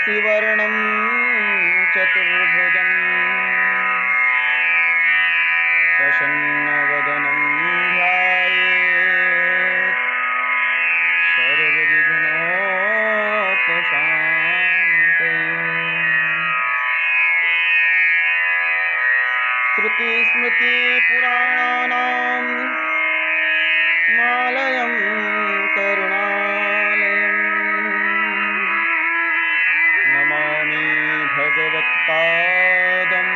शशिवर्णं चतुर्भुजं प्रसन्नवदनं ध्यायेत् सर्वविघ्नोपशान्तये। श्रुतिस्मृतिपुराणानाम् आलयं करुणालयं नमामि भगवत्पादं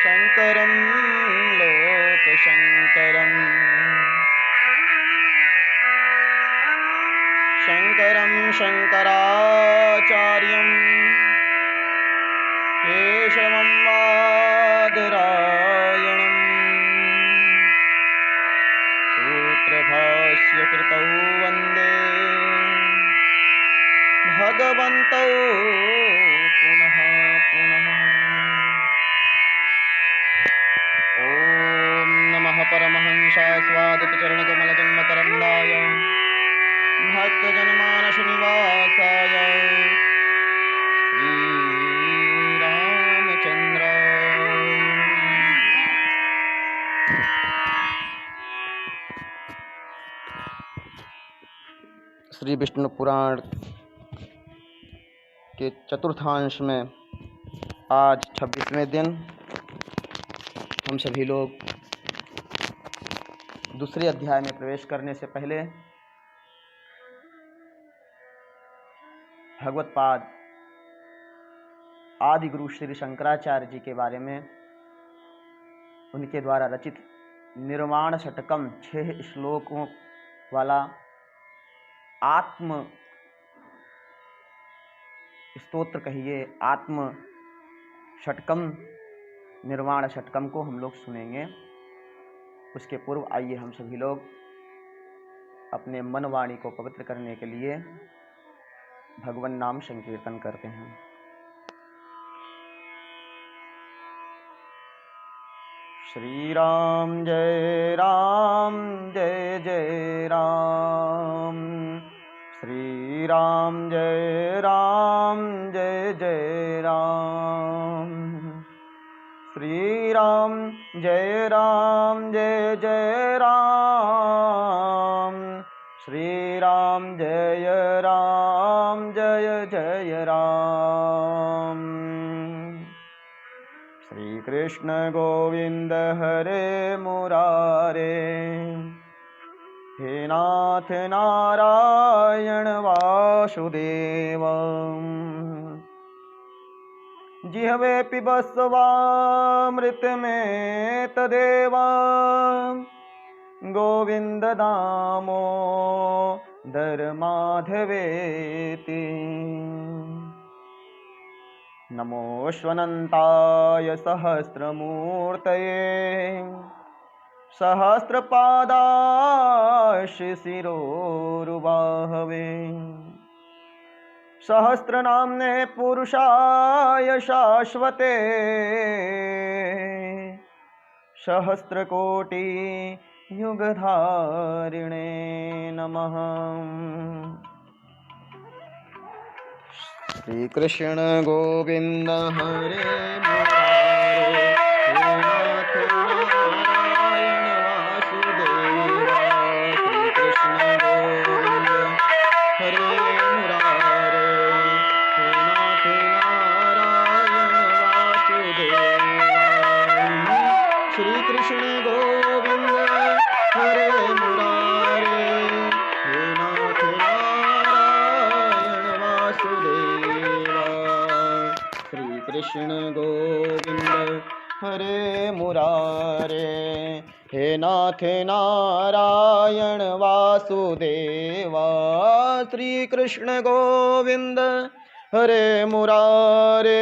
शङ्करं लोकशङ्करं शङ्करं शङ्कराचार्यं केशवं वादरायणं सूत्रभाष्यकृतौ वन्दे भगवन्तौ पुनः पुनः। ॐ नमः परमहंसास्वादितचरणकमलजन्मकरन्दाय भक्तजनमानसनिवासाय श्रीरामचन्द्राय। श्री विष्णु पुराण के चतुर्थांश में आज 26वें दिन हम सभी लोग दूसरे अध्याय में प्रवेश करने से पहले भगवत्पाद आदि गुरु श्री शंकराचार्य जी के बारे में, उनके द्वारा रचित निर्वाण षटकम 6 श्लोकों वाला आत्म स्तोत्र कहिए, आत्म षटकम, निर्वाण षटकम को हम लोग सुनेंगे। उसके पूर्व आइए हम सभी लोग अपने मन वाणी को पवित्र करने के लिए भगवान नाम संकीर्तन करते हैं। श्री राम जय जय राम, श्री राम जय जय राम, श्री राम जय जय राम, श्री राम जय जय राम। श्री कृष्ण गोविंद हरे मुरारे, हे नाथ नारायण वासुदेव, जिह्वे पिबस्वामृत में तदेव, गोविंद दामोदर माधवेति। नमोऽश्वनन्ताय सहस्रमूर्तये, सहस्रपादाय शिरोरुबाहवे, सहस्रनाम्ने पुरुषाय शाश्वते, सहस्रकोटि युगधारिणे नमः। श्री कृष्ण गोविंद हरे मुरारे, हे नाथ नारायण वासुदेवा। श्री कृष्ण गोविंद हरे मुरारे, हे नाथ नारायण वासुदेवा। श्री कृष्ण गोविंद हरे मुरारे, हे नाथ नारायण वासुदेवा। श्री कृष्ण गोविंद हरे मुरारे, हे नाथ नारायण वासुदेवा। श्री कृष्ण गोविंद हरे मुरारे,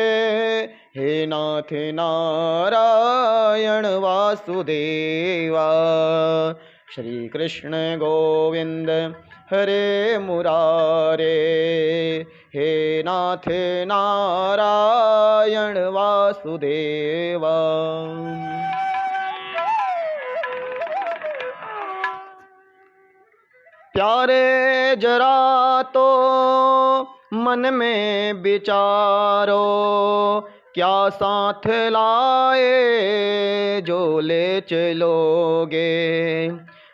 हे नाथ नारायण वासुदेवा। श्री कृष्ण गोविंद हरे मुरारे, हे नाथ नारायण वासुदेवा। प्यारे जरा तो मन में विचारो क्या साथ लाए जो ले चलोगे,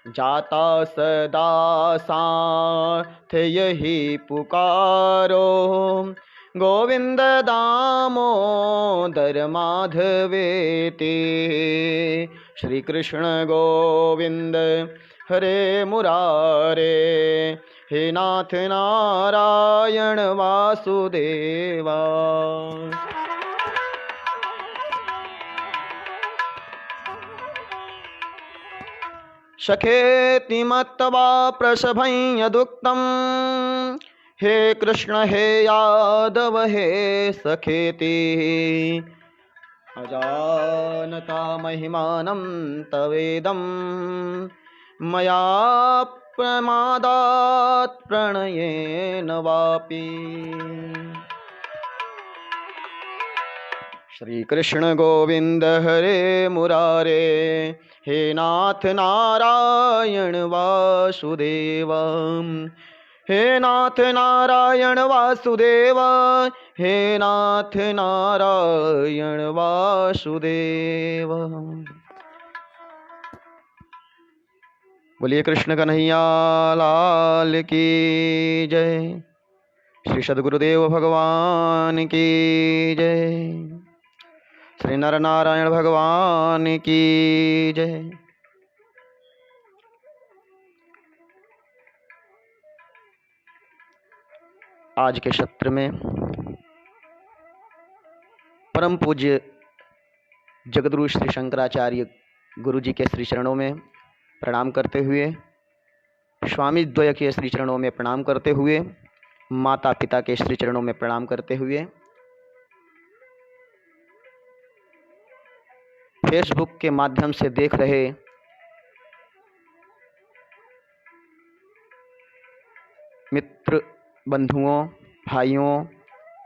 जाता सदा साथ यही पुकारो, गोविंद दामोदर माधवेति, श्री कृष्ण गोविंद हरे मुरारे, हे नाथ नारायण वासुदेवा। सखेति मत्वा प्रसभं यदुक्तम्, हे कृष्ण हे यादव हे सखेति, अजानता महिमानं तवेदं, मया प्रमादात् प्रणयेन वापि। श्री कृष्ण गोविंद हरे मुरारे, हे नाथ नारायण वासुदेव, हे नाथ नारायण वासुदेव, हे नाथ नारायण वासुदेव। बोलिए कृष्ण कन्हैया लाल की जय, श्री सद्गुरुदेव भगवान की जय, श्री नर नारायण भगवान की जय। आज के सत्र में परम पूज्य जगद्गुरु श्री शंकराचार्य गुरु जी के श्री चरणों में प्रणाम करते हुए, स्वामी द्वय के श्री चरणों में प्रणाम करते हुए, माता पिता के श्री चरणों में प्रणाम करते हुए, फेसबुक के माध्यम से देख रहे मित्र बंधुओं, भाइयों,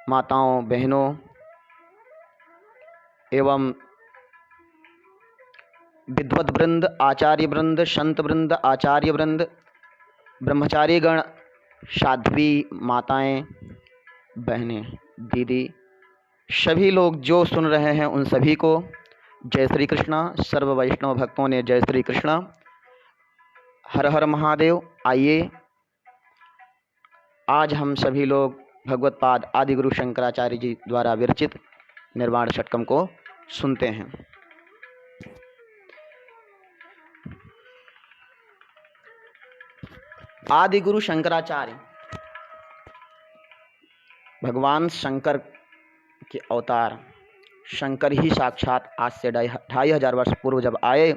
माताओं, बहनों एवं विद्वत वृंद, आचार्य वृंद, संत वृंद, आचार्य वृंद, ब्रह्मचारी गण, साध्वी माताएं, बहनें, दीदी, सभी लोग जो सुन रहे हैं उन सभी को जय श्री कृष्णा। सर्व वैष्णव भक्तों ने जय श्री कृष्णा। हर हर महादेव। आइए आज हम सभी लोग भगवत पाद आदि गुरु शंकराचार्य जी द्वारा विरचित निर्वाण षटकम को सुनते हैं। आदि गुरु शंकराचार्य भगवान शंकर के अवतार, शंकर ही साक्षात आज से 2500 वर्ष पूर्व जब आए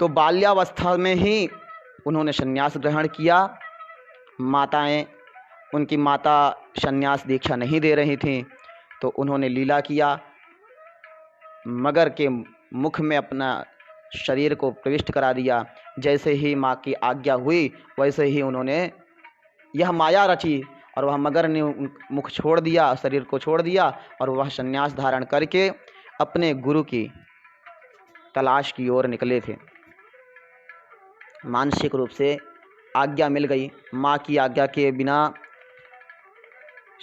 तो बाल्यावस्था में ही उन्होंने संन्यास ग्रहण किया। माताएं, उनकी माता संन्यास दीक्षा नहीं दे रही थीं तो उन्होंने लीला किया, मगर के मुख में अपना शरीर को प्रविष्ट करा दिया। जैसे ही माँ की आज्ञा हुई वैसे ही उन्होंने यह माया रची और वह मगर ने मुख छोड़ दिया, शरीर को छोड़ दिया और वह संन्यास धारण करके अपने गुरु की तलाश की ओर निकले थे। मानसिक रूप से आज्ञा मिल गई। माँ की आज्ञा के बिना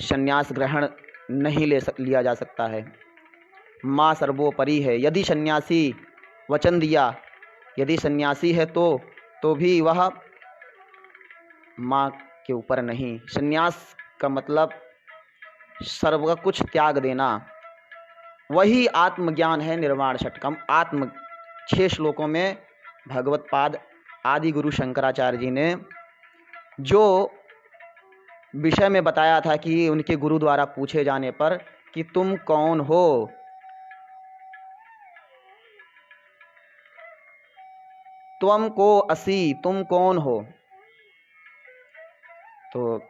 संन्यास ग्रहण नहीं लिया जा सकता है। माँ सर्वोपरि है। यदि सन्यासी वचन दिया, यदि सन्यासी है तो भी वह माँ के ऊपर नहीं। संन्यास का मतलब सर्व कुछ त्याग देना, वही आत्मज्ञान है। निर्वाण षटकम 6 श्लोकों में भगवत पाद आदि गुरु शंकराचार्य जी ने जो विषय में बताया था कि उनके गुरु द्वारा पूछे जाने पर कि तुम कौन हो, त्वम को असि, तुम कौन हो। तो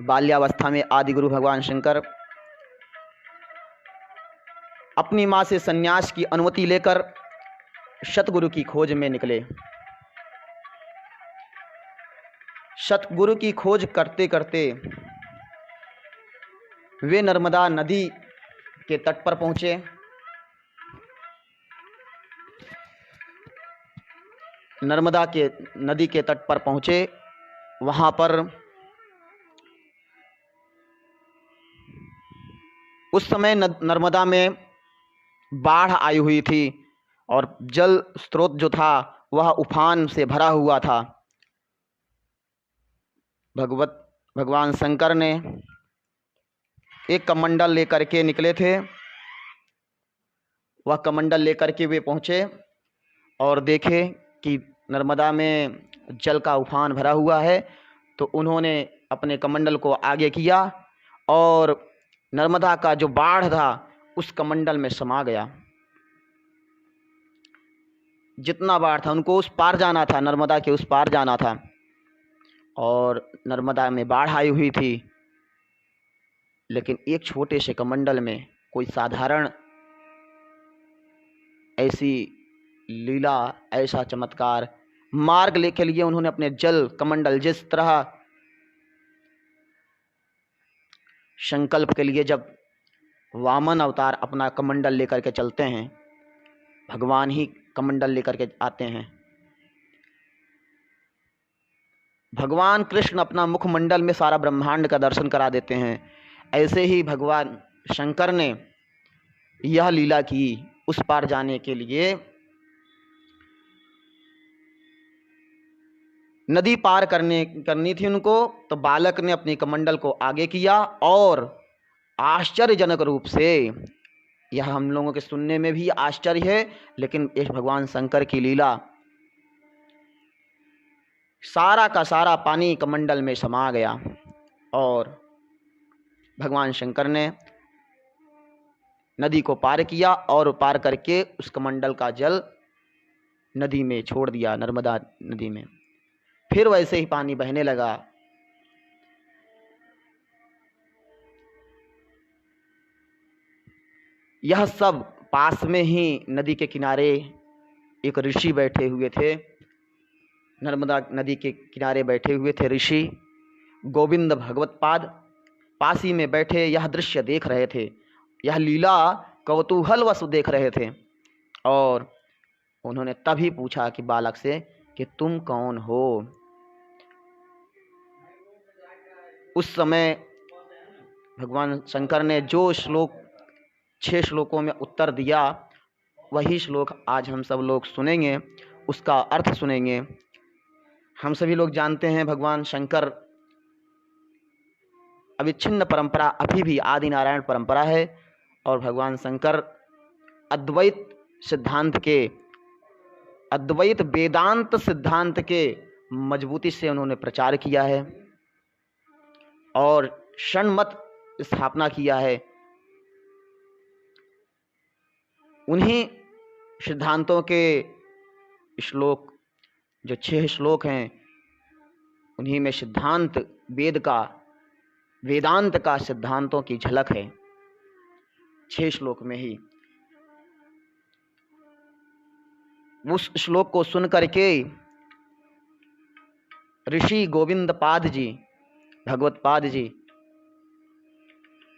बाल्यावस्था में आदि गुरु भगवान शंकर अपनी माँ से सन्यास की अनुमति लेकर सतगुरु की खोज में निकले। सतगुरु की खोज करते करते वे नर्मदा नदी के तट पर पहुंचे। नर्मदा के नदी के तट पर पहुंचे, वहां पर उस समय नर्मदा में बाढ़ आई हुई थी और जल स्रोत जो था वह उफान से भरा हुआ था। भगवान शंकर ने एक कमंडल लेकर के निकले थे। वह कमंडल लेकर के वे पहुँचे और देखे कि नर्मदा में जल का उफान भरा हुआ है, तो उन्होंने अपने कमंडल को आगे किया और नर्मदा का जो बाढ़ था उस कमंडल में समा गया। जितना बाढ़ था उनको उस पार जाना था, नर्मदा के उस पार जाना था, और नर्मदा में बाढ़ आई हुई थी। लेकिन एक छोटे से कमंडल में कोई साधारण ऐसी लीला, ऐसा चमत्कार मार्ग लेके लिए उन्होंने अपने जल कमंडल, जिस तरह संकल्प के लिए जब वामन अवतार अपना कमंडल लेकर के चलते हैं, भगवान ही कमंडल लेकर के आते हैं। भगवान कृष्ण अपना मुखमंडल में सारा ब्रह्मांड का दर्शन करा देते हैं। ऐसे ही भगवान शंकर ने यह लीला की। उस पार जाने के लिए नदी पार करनी थी उनको, तो बालक ने अपने कमंडल को आगे किया और आश्चर्यजनक रूप से, यह हम लोगों के सुनने में भी आश्चर्य है, लेकिन इस भगवान शंकर की लीला, सारा का सारा पानी कमंडल में समा गया और भगवान शंकर ने नदी को पार किया और पार करके उस कमंडल का जल नदी में छोड़ दिया, नर्मदा नदी में। फिर वैसे ही पानी बहने लगा। यह सब पास में ही नदी के किनारे एक ऋषि बैठे हुए थे। नर्मदा नदी के किनारे बैठे हुए थे ऋषि गोविंद भगवत पाद, पास ही में बैठे यह दृश्य देख रहे थे। यह लीला कौतूहलवश देख रहे थे और उन्होंने तभी पूछा कि बालक से कि तुम कौन हो। उस समय भगवान शंकर ने जो श्लोक 6 श्लोकों में उत्तर दिया, वही श्लोक आज हम सब लोग सुनेंगे, उसका अर्थ सुनेंगे। हम सभी लोग जानते हैं भगवान शंकर अविच्छिन्न परंपरा, अभी भी आदि नारायण परंपरा है, और भगवान शंकर अद्वैत सिद्धांत के, अद्वैत वेदांत सिद्धांत के मजबूती से उन्होंने प्रचार किया है और षण्मत स्थापना किया है। उन्हीं सिद्धांतों के श्लोक, जो 6 श्लोक हैं, उन्हीं में सिद्धांत वेद का, वेदांत का सिद्धांतों की झलक है 6 श्लोक में ही। उस श्लोक को सुन करके ऋषि गोविंद पाद जी, भगवत पाद जी,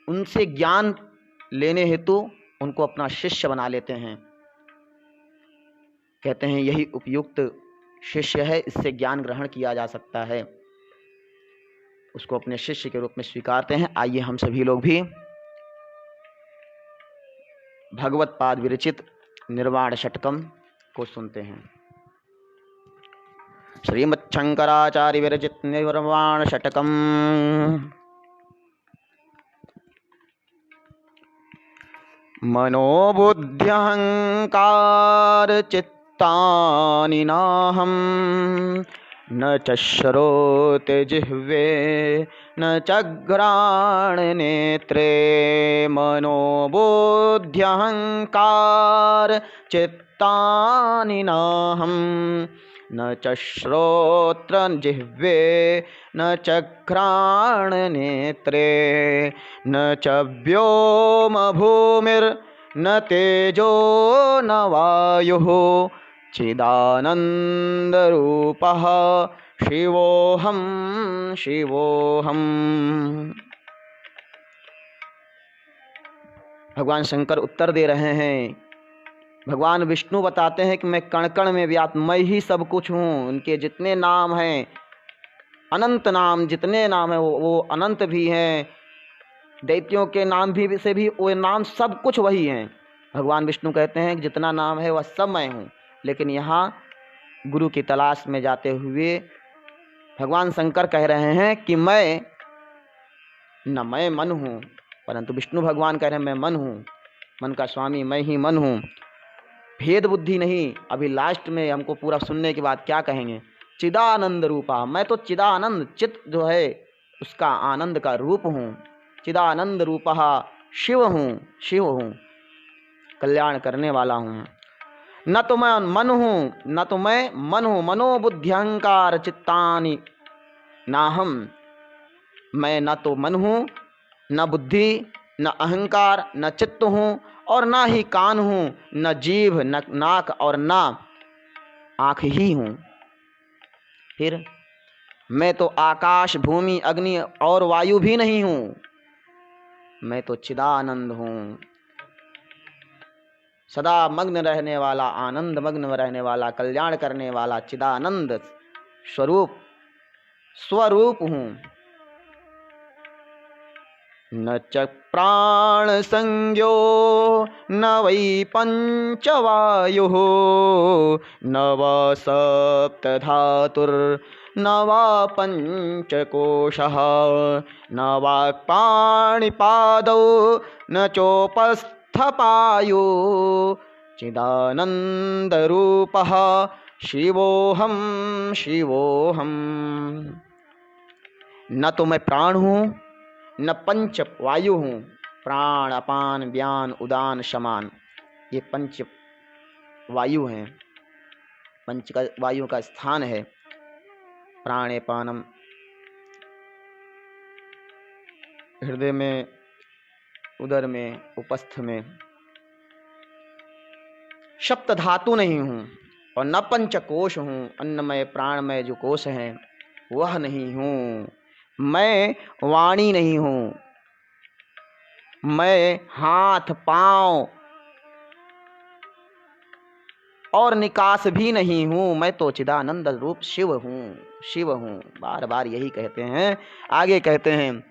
उनसे ज्ञान लेने हेतु उनको अपना शिष्य बना लेते हैं। कहते हैं यही उपयुक्त शिष्य है, इससे ज्ञान ग्रहण किया जा सकता है। उसको अपने शिष्य के रूप में स्वीकारते हैं। आइए हम सभी लोग भी भगवत पाद विरचित निर्वाण षटकम को सुनते हैं। श्रीमच्छंकराचार्य विरचित निर्वाण षटकम। मनोबुद्ध्यहंकार चित्तानि नाहं, न च श्रोते जिह्वे न च घ्राण नेत्रे। मनोबुद्ध्यहंकार चित्तानि नाहं, न च श्रोत्र जिह्वे न च घ्राण नेत्रे। न च व्योम भूमिर्न तेजो न वायुः, चिदानंदरूपः शिवोऽहं शिवोऽहम्। भगवान शंकर उत्तर दे रहे हैं। भगवान विष्णु बताते हैं कि मैं कण कण में व्याप्त, मैं ही सब कुछ हूँ। उनके जितने नाम हैं, अनंत नाम, जितने नाम हैं वो अनंत भी हैं, दैत्यों के नाम भी से भी वो नाम सब कुछ वही हैं। भगवान विष्णु कहते हैं कि जितना नाम है वह सब मैं हूँ। लेकिन यहाँ गुरु की तलाश में जाते हुए भगवान शंकर कह रहे हैं कि मैं मन हूँ, परंतु विष्णु भगवान कह रहे हैं मैं मन हूँ, मन का स्वामी मैं ही मन हूँ। भेद बुद्धि नहीं। अभी लास्ट में हमको पूरा सुनने के बाद क्या कहेंगे, चिदानंद रूपा, मैं तो चिदानंद, चित जो है उसका आनंद का रूप हूँ। चिदानंद रूपा शिव हूँ, कल्याण करने वाला हूँ। न तो मैं मन हूँ, मनोबुद्ध्यंकार चित्तानि नाहम। मैं न तो मन हूँ, न बुद्धि, न अहंकार, न चित्त हूँ, और ना ही कान हूँ, न जीभ, न नाक, और ना आँख ही हूँ। फिर मैं तो आकाश, भूमि, अग्नि और वायु भी नहीं हूँ। मैं तो चिदानंद हूँ, सदा मग्न रहने वाला, आनंद मग्न रहने वाला, कल्याण करने वाला चिदानंद स्वरूप हूँ। न च प्राण संज्ञो न वै पंचवायुः, न वा सप्तधातुर्न वा पंचकोशः, न वाक्पाणिपादौ न चोपस्थपायु, चिदानन्दरूपः शिवोऽहं। न तो मैं प्राण हूँ, न पंच वायु हूँ। प्राण, अपान, व्यान, उदान, शमान, ये पंच वायु हैं। पंच का वायु का स्थान है प्राणे पानम, हृदय में, उदर में, उपस्थ में। सप्त धातु नहीं हूँ और न पंचकोश हूँ। अन्नमय प्राणमय जो कोश हैं वह नहीं हूँ। मैं वाणी नहीं हूँ, मैं हाथ, पांव और निकास भी नहीं हूँ। मैं तो चिदानंद रूप शिव हूँ। बार बार यही कहते हैं। आगे कहते हैं,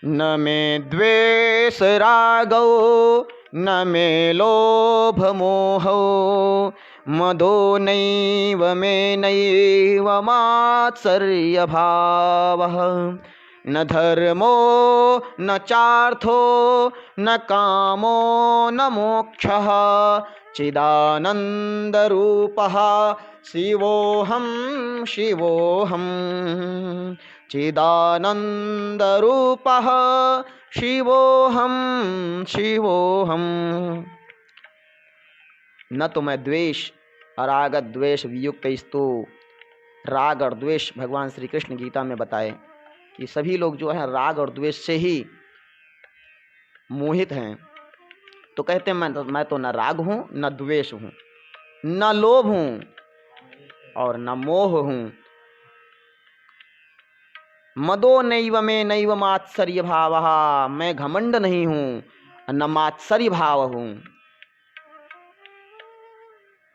न मे द्वेष रागौ न मे लोभ मोहौ, मदो नैव मे नैव मात्सर्य भावः, न धर्मो न चार्थो न कामो न मोक्षः, चिदानन्दरूपः शिवोऽहं। चिदानन्दरूपः शिवोऽहं। न तो मैं द्वेष, राग द्वेष वियुक्त स्तु। राग और द्वेष भगवान श्री कृष्ण गीता में बताए कि सभी लोग जो है राग और द्वेष से ही मोहित हैं। तो कहते हैं मैं तो न राग हूँ, न द्वेष हूँ, न लोभ हूँ और न मोह हूँ। मदो नैव मे नैव मात्सर्य भावः, मैं घमंड नहीं हूँ न मात्सर्य भाव हूँ।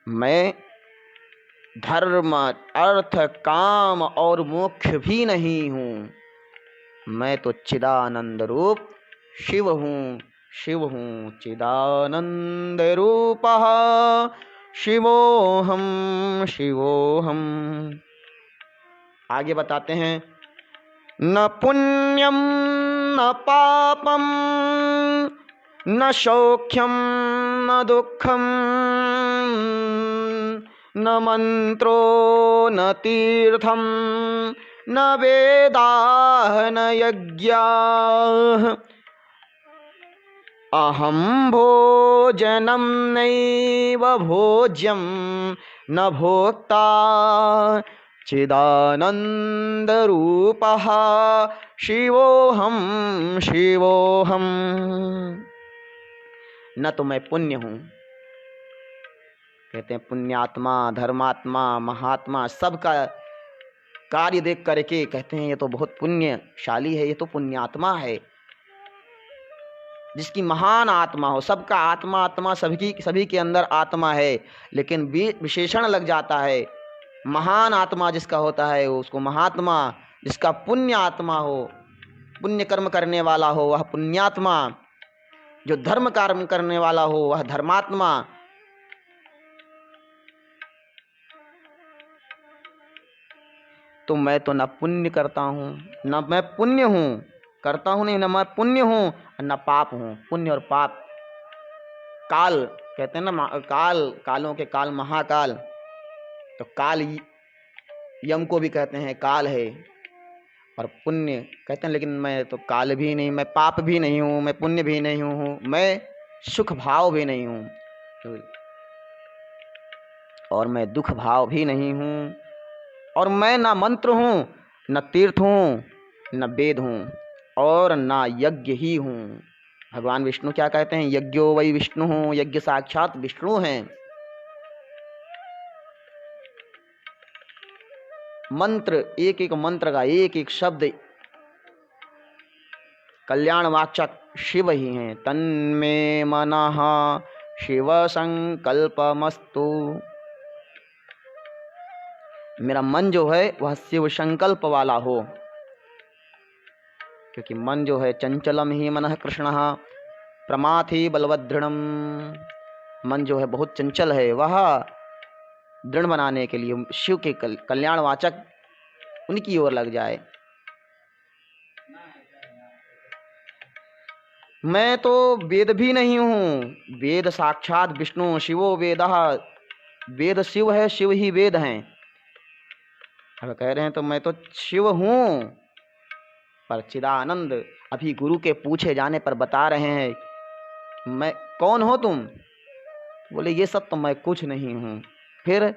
मैं धर्म, अर्थ, काम और मोक्ष भी नहीं हूँ। मैं तो चिदानंद रूप शिव हूँ। चिदानंद रूपः शिवोऽहं। आगे बताते हैं, न पुण्यम न पापम न सौख्यम न दुःखम, न मंत्रो न तीर्थम न वेदाः न यज्ञाः, अहं भोजनं नैव भोज्यं न भोक्ता, चिदानन्दरूपः शिवोऽहं। न तो मैं पुण्य हूँ, कहते हैं पुण्यात्मा, धर्मात्मा, महात्मा सबका कार्य देख करके कहते हैं ये तो बहुत पुण्यशाली है, ये तो पुण्यात्मा है, जिसकी महान आत्मा हो। सबका आत्मा सभी के अंदर आत्मा है, लेकिन विशेषण लग जाता है। महान आत्मा जिसका होता है उसको महात्मा, जिसका पुण्य आत्मा हो पुण्य कर्म करने वाला हो वह पुण्यात्मा, जो धर्म कर्म करने वाला हो वह धर्मात्मा। तो मैं तो न पुण्य करता हूँ न मैं पुण्य हूँ, करता हूँ नहीं, न मैं पुण्य हूँ न पाप हूँ। पुण्य और पाप, काल कहते हैं ना, काल, कालों के काल महाकाल। तो काल यम को भी कहते हैं काल है, और पुण्य कहते हैं। लेकिन मैं तो काल भी नहीं, मैं पाप भी नहीं हूँ, मैं पुण्य भी नहीं हूँ, मैं सुख भाव भी नहीं हूँ, और मैं दुख भाव भी नहीं हूँ, और मैं ना मंत्र हूँ, न तीर्थ हूँ, न वेद हूँ, और ना यज्ञ ही हूँ। भगवान विष्णु क्या कहते हैं? यज्ञो वै विष्णु हूँ, यज्ञ साक्षात विष्णु हैं। मंत्र, एक एक मंत्र का एक एक शब्द कल्याणवाचक शिव ही हैं। तन्मे मनः शिव संकल्पमस्तु। मेरा मन जो है वह शिव संकल्प वाला हो, क्योंकि मन जो है चंचलम ही मनः कृष्णः प्रमाथि बलवदृढ़म। मन जो है बहुत चंचल है, वह दृढ़ बनाने के लिए शिव के कल्याणवाचक उनकी ओर लग जाए। मैं तो वेद भी नहीं हूँ, वेद साक्षात विष्णु शिवो वेदः। वेद शिव है, शिव ही वेद हैं। अब कह रहे हैं तो मैं तो शिव हूँ, पर चिदानंद अभी गुरु के पूछे जाने पर बता रहे हैं मैं कौन हो तुम? बोले ये सब तो मैं कुछ नहीं हूँ। फिर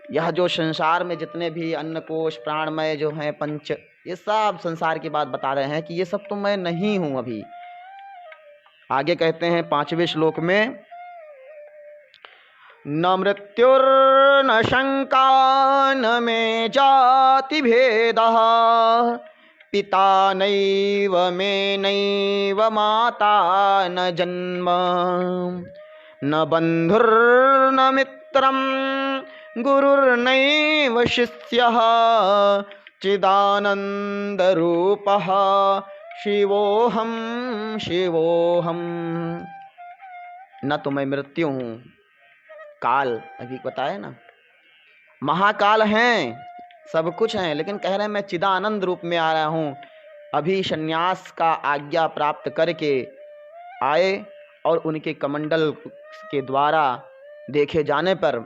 यह जो संसार में जितने भी अन्न कोश प्राणमय जो हैं पंच, ये सब संसार की बात बता रहे हैं कि ये सब तो मैं नहीं हूँ। अभी आगे कहते हैं 5वें श्लोक में, न मृत्युर्न शंका न मे जाति भेदः पिता नैव मे नैव माता न जन्म न बंधुर्न मित्रं गुरुर्नैव शिष्यः चिदानंद रूपः शिवोहम शिवोहम। न तो मैं मृत्यु हूँ, काल अभी बताया ना, महाकाल हैं, सब कुछ हैं, लेकिन कह रहे हैं मैं चिदानंद रूप में आ रहा हूँ। अभी सन्यास का आज्ञा प्राप्त करके आए, और उनके कमंडल के द्वारा देखे जाने पर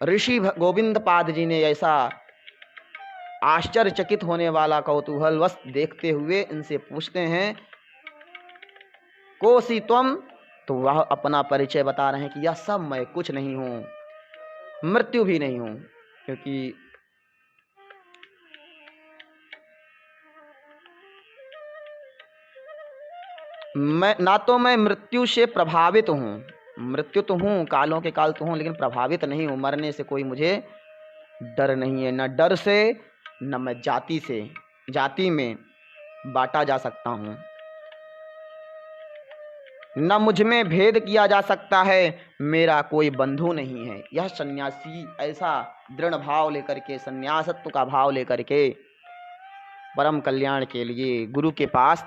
ऋषि गोविंद पाद जी ने ऐसा आश्चर्यचकित होने वाला कौतूहलवश देखते हुए इनसे पूछते हैं, कोसी त्वम? तो वह अपना परिचय बता रहे हैं कि यह सब मैं कुछ नहीं हूँ, मृत्यु भी नहीं हूँ। क्योंकि मैं ना तो मैं मृत्यु से प्रभावित हूँ, मृत्यु तो हूँ, कालों के काल तो हूँ, लेकिन प्रभावित नहीं हूँ। मरने से कोई मुझे डर नहीं है, न डर से न मैं जाति से, जाति में बांटा जा सकता हूँ, न मुझ में भेद किया जा सकता है, मेरा कोई बंधु नहीं है। यह सन्यासी ऐसा दृढ़ भाव लेकर के, सन्यासत्व का भाव लेकर के परम कल्याण के लिए गुरु के पास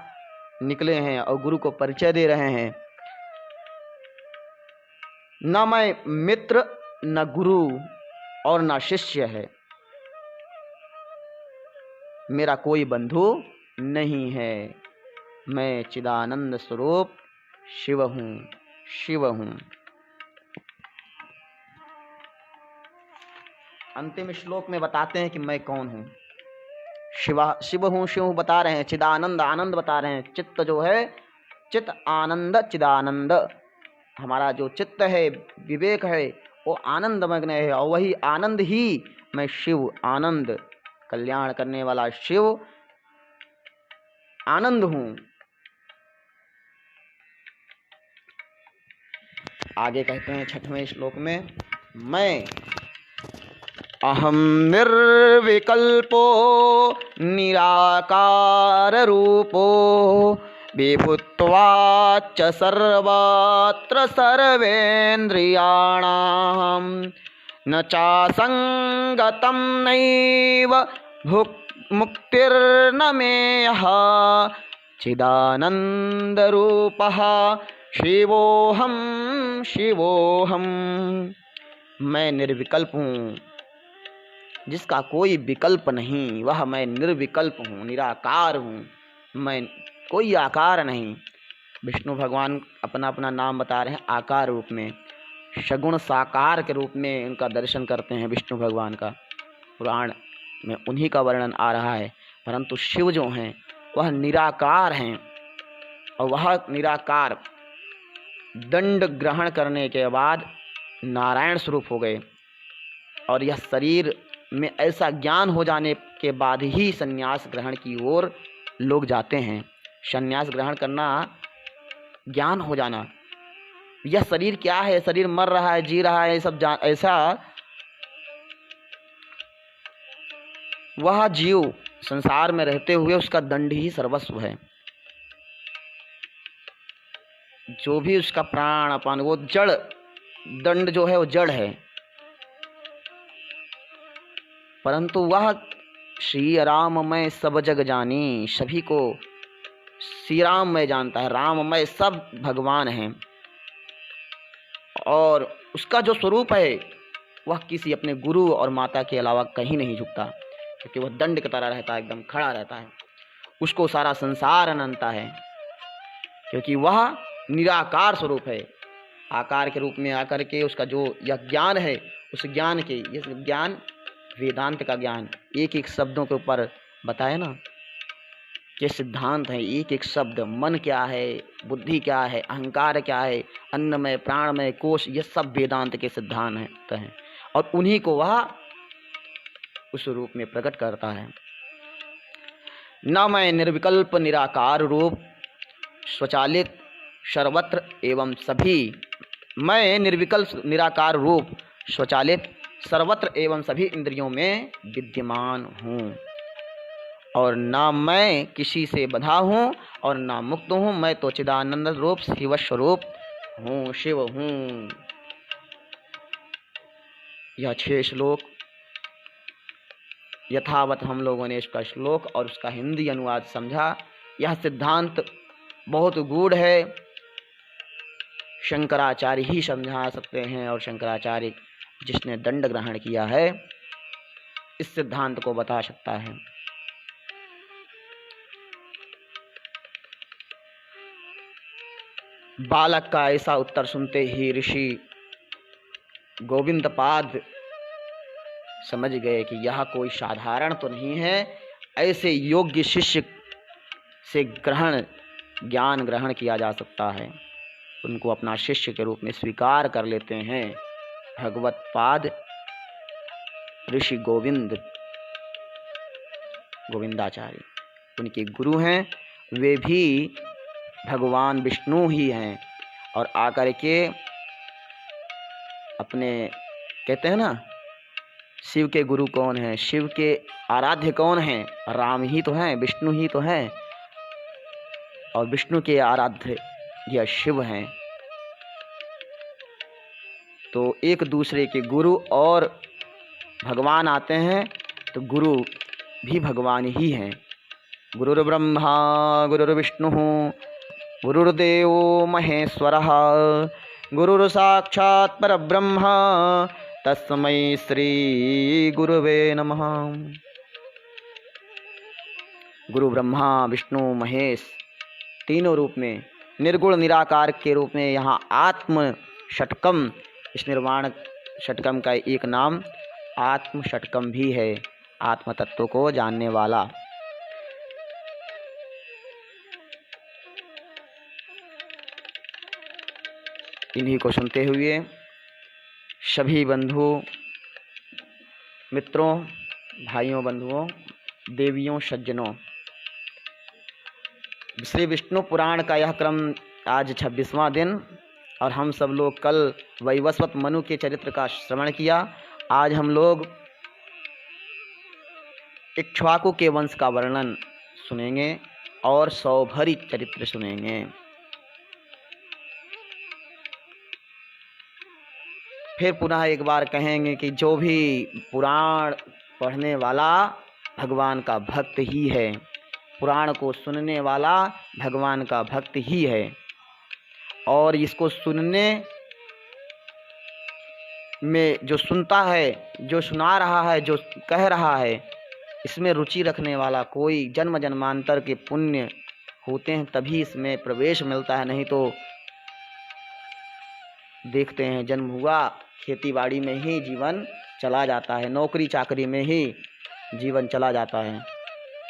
निकले हैं और गुरु को परिचय दे रहे हैं। न मैं मित्र, न गुरु और न शिष्य है, मेरा कोई बंधु नहीं है, मैं चिदानंद स्वरूप शिव हूँ, शिव हूँ। अंतिम श्लोक में बताते हैं कि मैं कौन हूँ। शिव हूँ, शिव बता रहे हैं, चिदानंद आनंद बता रहे हैं। चित्त जो है, चित्त आनंद चिदानंद, हमारा जो चित्त है, विवेक है, वो आनंद मग्न है, और वही आनंद ही मैं शिव, आनंद कल्याण करने वाला शिव आनंद हूँ। आगे कहते हैं 6वें श्लोक में, मैं अहम निर्विकल्पो निराकार रूपो विभुत्वाच्च सर्वत्र सर्वेन्द्रियाणां न चासंगतं नैव मुक्तिर्न मे यः चिदानन्दरूपः शिवोऽहं शिवोऽहम। मैं निर्विकल्प हूँ, जिसका कोई विकल्प नहीं, वह मैं निर्विकल्प हूँ, निराकार हूँ, मैं कोई आकार नहीं। विष्णु भगवान अपना अपना नाम बता रहे हैं आकार रूप में, सगुण साकार के रूप में उनका दर्शन करते हैं विष्णु भगवान का। पुराण में उन्हीं का वर्णन आ रहा है। परंतु शिव जो हैं वह निराकार हैं, और वह निराकार दंड ग्रहण करने के बाद नारायण स्वरूप हो गए। और यह शरीर में ऐसा ज्ञान हो जाने के बाद ही संन्यास ग्रहण की ओर लोग जाते हैं। संन्यास ग्रहण करना ज्ञान हो जाना। यह शरीर क्या है, शरीर मर रहा है, जी रहा है, सब ऐसा वह जीव संसार में रहते हुए उसका दंड ही सर्वस्व है। जो भी उसका प्राण अपान, वो जड़ दंड जो है वो जड़ है। परंतु वह श्री राम मैं सब जग जानी, सभी को श्री राम मैं जानता है, राम मैं सब भगवान हैं। और उसका जो स्वरूप है वह किसी अपने गुरु और माता के अलावा कहीं नहीं झुकता, क्योंकि वह दंड की तरह रहता है, एकदम खड़ा रहता है। उसको सारा संसार अनंता है, क्योंकि वह निराकार स्वरूप है। आकार के रूप में आकर के उसका जो यह ज्ञान है, उस ज्ञान के, यह ज्ञान वेदांत का ज्ञान एक एक शब्दों के ऊपर बताए ना, ये सिद्धांत है। एक एक शब्द, मन क्या है, बुद्धि क्या है, अहंकार क्या है, अन्नमय प्राणमय कोश, ये सब वेदांत के सिद्धांत हैं। और उन्हीं को वह उस रूप में प्रकट करता है। न मैं निर्विकल्प निराकार रूप स्वचालित सर्वत्र एवं सभी, मैं निर्विकल्प निराकार रूप स्वचालित सर्वत्र एवं सभी इंद्रियों में विद्यमान हूँ। और ना मैं किसी से बंधा हूँ और ना मुक्त हूँ, मैं तो चिदानंद रूप शिव स्वरूप हूँ, शिव हूँ। यह 6 श्लोक यथावत हम लोगों ने इसका श्लोक और उसका हिंदी अनुवाद समझा। यह सिद्धांत बहुत गूढ़ है, शंकराचार्य ही समझा सकते हैं, और शंकराचार्य जिसने दंड ग्रहण किया है इस सिद्धांत को बता सकता है। बालक का ऐसा उत्तर सुनते ही ऋषि गोविंद पाद समझ गए कि यह कोई साधारण तो नहीं है, ऐसे योग्य शिष्य से ज्ञान ग्रहण किया जा सकता है। उनको अपना शिष्य के रूप में स्वीकार कर लेते हैं। भगवत पाद ऋषि गोविंदाचार्य उनके गुरु हैं। वे भी भगवान विष्णु ही हैं, और आकर के अपने कहते हैं ना, शिव के गुरु कौन है, शिव के आराध्य कौन है, राम ही तो हैं, विष्णु ही तो हैं, और विष्णु के आराध्य यह शिव हैं। तो एक दूसरे के गुरु और भगवान आते हैं, तो गुरु भी भगवान ही हैं। गुरुर्ब्रह्मा गुरुर्विष्णु गुरुर्देवो महेश्वरः गुरुर्साक्षात् परब्रह्म तस्मै श्री गुरुवे नमः। गुरु ब्रह्मा विष्णु महेश तीनों रूप में, निर्गुण निराकार के रूप में यहाँ आत्म षटकम, इस निर्वाण षटकम का एक नाम आत्म षटकम भी है, आत्म तत्व को जानने वाला। इन्हीं को सुनते हुए सभी बंधु मित्रों, भाइयों, बंधुओं, देवियों, सज्जनों, श्री विष्णु पुराण का यह क्रम आज 26वां दिन, और हम सब लोग कल वैवस्वत मनु के चरित्र का श्रवण किया। आज हम लोग इक्ष्वाकु के वंश का वर्णन सुनेंगे और सौभरी चरित्र सुनेंगे। फिर पुनः एक बार कहेंगे कि जो भी पुराण पढ़ने वाला भगवान का भक्त ही है। पुराण को सुनने वाला भगवान का भक्त ही है। और इसको सुनने में जो सुनता है, जो सुना रहा है, जो कह रहा है, इसमें रुचि रखने वाला कोई जन्म जन्मांतर के पुण्य होते हैं तभी इसमें प्रवेश मिलता है। नहीं तो देखते हैं जन्म हुआ, खेतीबाड़ी में ही जीवन चला जाता है, नौकरी चाकरी में ही जीवन चला जाता है।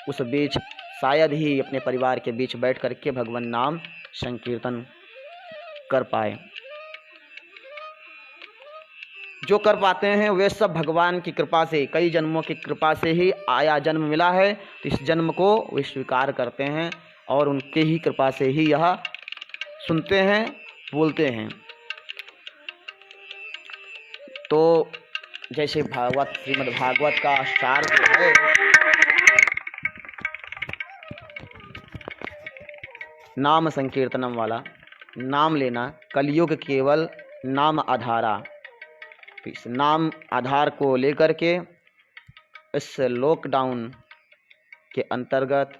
उस बीच शायद ही अपने परिवार के बीच बैठ करके भगवान नाम संकीर्तन कर पाए। जो कर पाते हैं वे सब भगवान की कृपा से, कई जन्मों की कृपा से ही आया जन्म मिला है, तो इस जन्म को वे स्वीकार करते हैं और उनके ही कृपा से ही यह सुनते हैं, बोलते हैं। तो जैसे भागवत, श्रीमद् भागवत का सार जो है, नाम संकीर्तनम वाला, नाम लेना, कलयुग केवल नाम आधारा। इस नाम आधार को लेकर के इस लॉकडाउन के अंतर्गत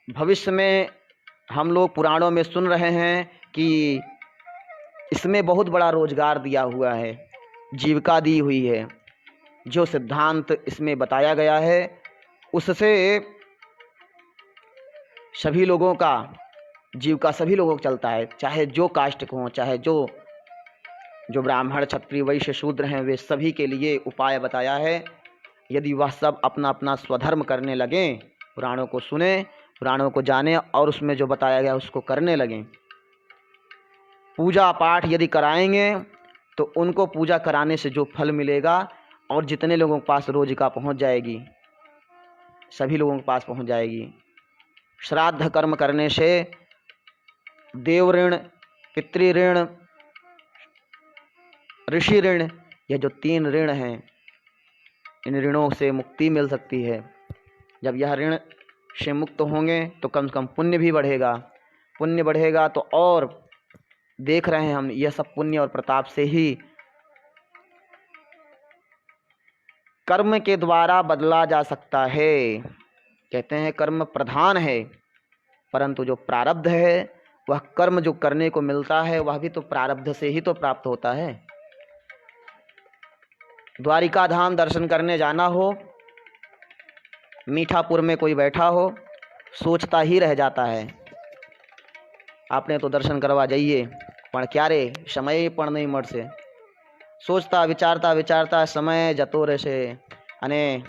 भविष्य में हम लोग पुराणों में सुन रहे हैं कि इसमें बहुत बड़ा रोजगार दिया हुआ है, जीविका दी हुई है। जो सिद्धांत इसमें बताया गया है उससे सभी लोगों का जीविका, सभी लोगों को चलता है, चाहे जो कास्ट को हो, चाहे जो ब्राह्मण, क्षत्रिय, वैश्य, शूद्र हैं, वे सभी के लिए उपाय बताया है। यदि वह सब अपना अपना स्वधर्म करने लगें, पुराणों को सुने, पुराणों को जाने और उसमें जो बताया गया उसको करने लगें, पूजा पाठ यदि कराएंगे तो उनको पूजा कराने से जो फल मिलेगा और जितने लोगों के पास रोजिका पहुंच जाएगी, सभी लोगों के पास पहुंच जाएगी। श्राद्ध कर्म करने से देव ऋण, पितृ ऋण, ऋषि ऋण, यह जो 3 ऋण हैं, इन ऋणों से मुक्ति मिल सकती है। जब यह ऋण से मुक्त होंगे तो कम से कम पुण्य भी बढ़ेगा, पुण्य बढ़ेगा तो और देख रहे हैं हम, यह सब पुण्य और प्रताप से ही कर्म के द्वारा बदला जा सकता है। कहते हैं कर्म प्रधान है, परंतु जो प्रारब्ध है, वह कर्म जो करने को मिलता है वह भी तो प्रारब्ध से ही तो प्राप्त होता है। द्वारिका धाम दर्शन करने जाना हो, मीठापुर में कोई बैठा हो, सोचता ही रह जाता है, आपने तो दर्शन करवा जाइए, पण क्या रे समय पण नहीं मर से, सोचता विचारता विचारता समय जतो रहे से। अने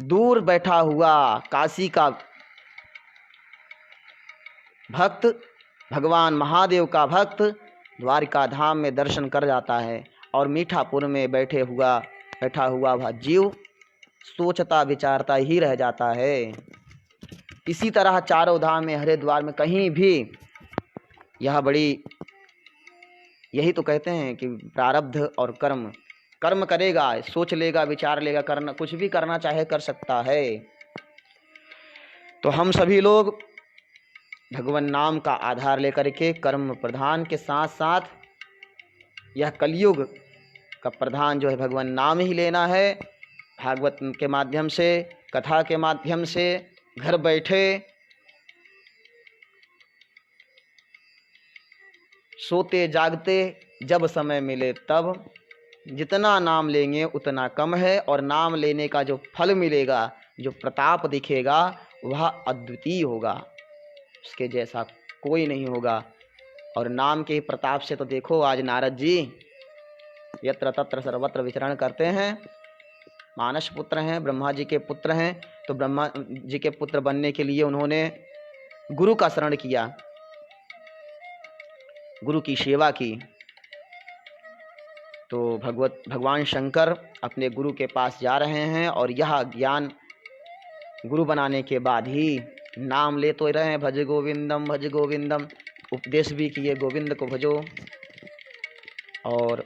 दूर बैठा हुआ काशी का भक्त, भगवान महादेव का भक्त द्वारिका धाम में दर्शन कर जाता है और मीठापुर में बैठा हुआ वह जीव सोचता विचारता ही रह जाता है। इसी तरह चारों धाम में, हरिद्वार में, कहीं भी यह यही तो कहते हैं कि प्रारब्ध और कर्म, कर्म करेगा, सोच लेगा, विचार लेगा, करना कुछ भी करना चाहे कर सकता है। तो हम सभी लोग भगवान नाम का आधार लेकर के कर्म प्रधान के साथ साथ यह कलयुग का प्रधान जो है भगवान नाम ही लेना है। भागवत के माध्यम से, कथा के माध्यम से, घर बैठे सोते जागते जब समय मिले तब जितना नाम लेंगे उतना कम है, और नाम लेने का जो फल मिलेगा, जो प्रताप दिखेगा, वह अद्वितीय होगा, उसके जैसा कोई नहीं होगा। और नाम के प्रताप से तो देखो आज नारद जी यत्र तत्र सर्वत्र विचरण करते हैं, मानस पुत्र हैं, ब्रह्मा जी के पुत्र हैं। तो ब्रह्मा जी के पुत्र बनने के लिए उन्होंने गुरु का शरण किया, गुरु की सेवा की। तो भगवान शंकर अपने गुरु के पास जा रहे हैं और यह ज्ञान गुरु बनाने के बाद ही नाम ले तो रहे हैं, भज गोविंदम भज गोविंदम, उपदेश भी किए गोविंद को भजो। और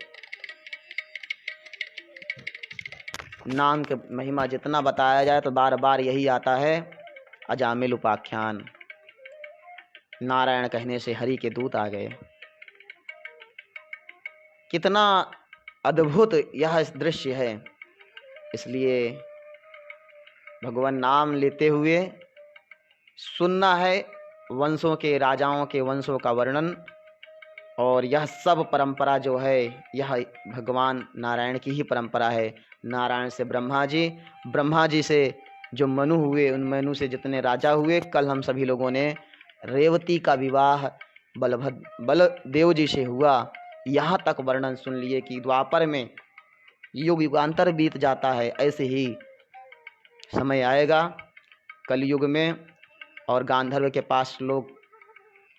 नाम के महिमा जितना बताया जाए तो बार बार यही आता है, अजामिल उपाख्यान, नारायण कहने से हरि के दूत आ गए। कितना अद्भुत यह दृश्य है। इसलिए भगवान नाम लेते हुए सुनना है वंशों के, राजाओं के वंशों का वर्णन। और यह सब परंपरा जो है यह भगवान नारायण की ही परंपरा है। नारायण से ब्रह्मा जी, ब्रह्मा जी से जो मनु हुए, उन मनु से जितने राजा हुए। कल हम सभी लोगों ने रेवती का विवाह बलदेव जी से हुआ, यहाँ तक वर्णन सुन लिए कि द्वापर में युग युगांतर बीत जाता है, ऐसे ही समय आएगा कलयुग में। और गांधर्व के पास लोग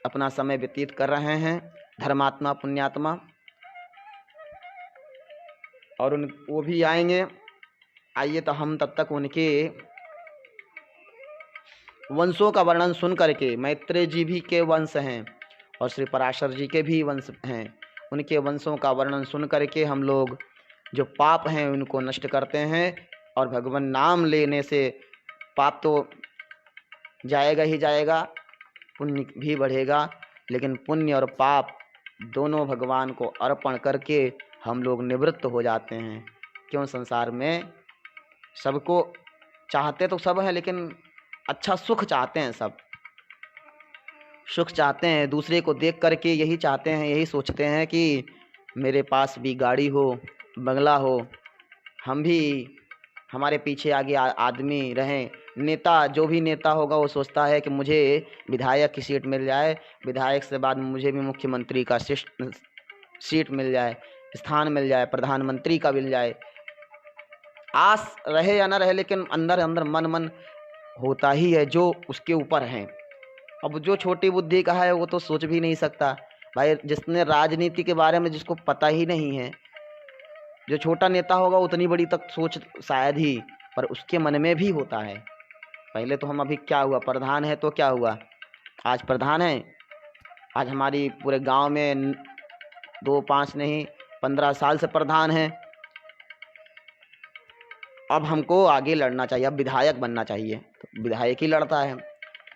अपना समय व्यतीत कर रहे हैं, धर्मात्मा पुण्यात्मा, और वो भी आएंगे। आइए तो हम तब तक उनके वंशों का वर्णन सुन करके, मैत्रेय जी भी के वंश हैं और श्री पराशर जी के भी वंश हैं, उनके वंशों का वर्णन सुन करके हम लोग जो पाप हैं उनको नष्ट करते हैं। और भगवान नाम लेने से पाप तो जाएगा ही जाएगा, पुण्य भी बढ़ेगा। लेकिन पुण्य और पाप दोनों भगवान को अर्पण करके हम लोग निवृत्त हो जाते हैं। क्यों, संसार में सबको चाहते तो सब हैं, लेकिन अच्छा सुख चाहते हैं, सब सुख चाहते हैं। दूसरे को देख करके यही चाहते हैं, यही सोचते हैं कि मेरे पास भी गाड़ी हो, बंगला हो, हम भी, हमारे पीछे आगे आदमी रहें। नेता, जो भी नेता होगा वो सोचता है कि मुझे विधायक की सीट मिल जाए, विधायक से बाद मुझे भी मुख्यमंत्री का सीट मिल जाए, स्थान मिल जाए, प्रधानमंत्री का मिल जाए। आस रहे या ना रहे, लेकिन अंदर अंदर मन होता ही है जो उसके ऊपर है। अब जो छोटी बुद्धि का है वो तो सोच भी नहीं सकता भाई। जिसने राजनीति के बारे में जिसको पता ही नहीं है, जो छोटा नेता होगा उतनी बड़ी तक सोच शायद ही, पर उसके मन में भी होता है। पहले तो हम, अभी क्या हुआ, प्रधान है तो क्या हुआ, आज प्रधान है, आज हमारी पूरे गांव में 2-5 नहीं 15 साल से प्रधान है। अब हमको आगे लड़ना चाहिए, अब विधायक बनना चाहिए, तो विधायक ही लड़ता है,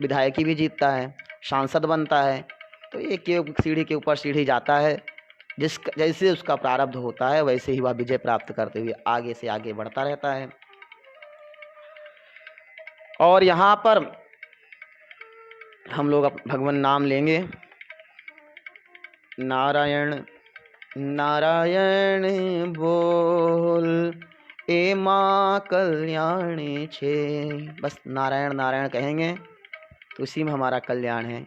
विधायक ही भी जीतता है, सांसद बनता है। तो एक सीढ़ी के ऊपर सीढ़ी जाता है, जैसे उसका प्रारब्ध होता है वैसे ही वह विजय प्राप्त करते हुए आगे से आगे बढ़ता रहता है। और यहाँ पर हम लोग भगवान नाम लेंगे, नारायण नारायण बोल ए माँ कल्याणी छे। बस नारायण नारायण कहेंगे तो उसी में हमारा कल्याण है।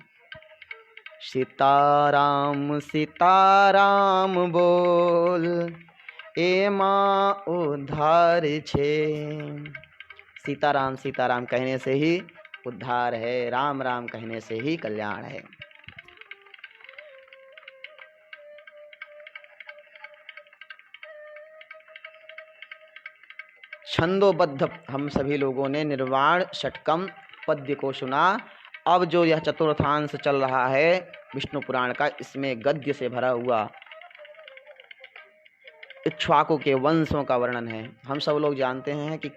सीताराम सीताराम बोल ए माँ उद्धार छे। सीताराम सीताराम कहने से ही उद्धार है, राम राम कहने से ही कल्याण है। छंदोबद्ध हम सभी लोगों ने निर्वाण षटकम पद्य को सुना। अब जो यह चतुर्थांश चल रहा है विष्णु पुराण का, इसमें गद्य से भरा हुआ इक्ष्वाकु के वंशों का वर्णन है। हम सब लोग जानते हैं कि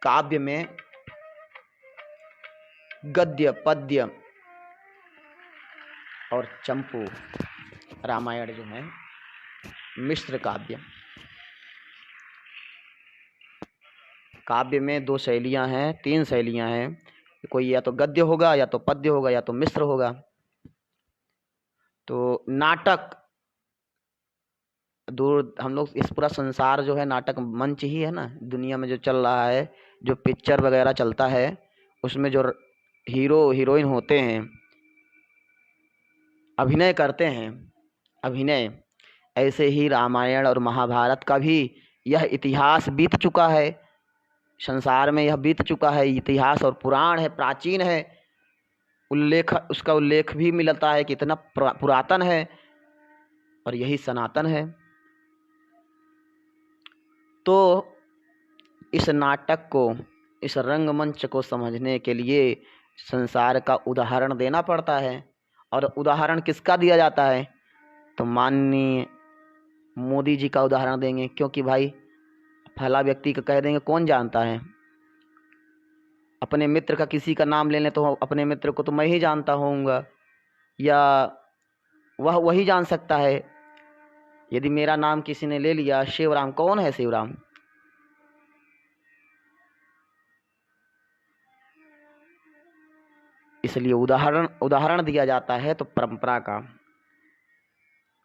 काव्य में गद्य, पद्य और चंपू, रामायण जो है मिश्र काव्य। काव्य में 2 शैलियां हैं, 3 शैलियां हैं, कोई या तो गद्य होगा, या तो पद्य होगा, या तो मिश्र होगा। तो नाटक दूर, हम लोग इस पूरा संसार जो है नाटक मंच ही है ना। दुनिया में जो चल रहा है, जो पिक्चर वगैरह चलता है, उसमें जो हीरो हीरोइन होते हैं, अभिनय करते हैं, अभिनय, ऐसे ही रामायण और महाभारत का भी यह इतिहास बीत चुका है, संसार में यह बीत चुका है। इतिहास और पुराण है, प्राचीन है, उसका उल्लेख भी मिलता है कि इतना पुरातन है, और यही सनातन है। तो इस नाटक को, इस रंगमंच को समझने के लिए संसार का उदाहरण देना पड़ता है। और उदाहरण किसका दिया जाता है, तो माननीय मोदी जी का उदाहरण देंगे, क्योंकि भाई फला व्यक्ति का कह देंगे कौन जानता है। अपने मित्र का किसी का नाम ले लें तो अपने मित्र को तो मैं ही जानता होऊंगा, या वह वही जान सकता है। यदि मेरा नाम किसी ने ले लिया, शिवराम, कौन है शिवराम, इसलिए उदाहरण दिया जाता है तो परंपरा का।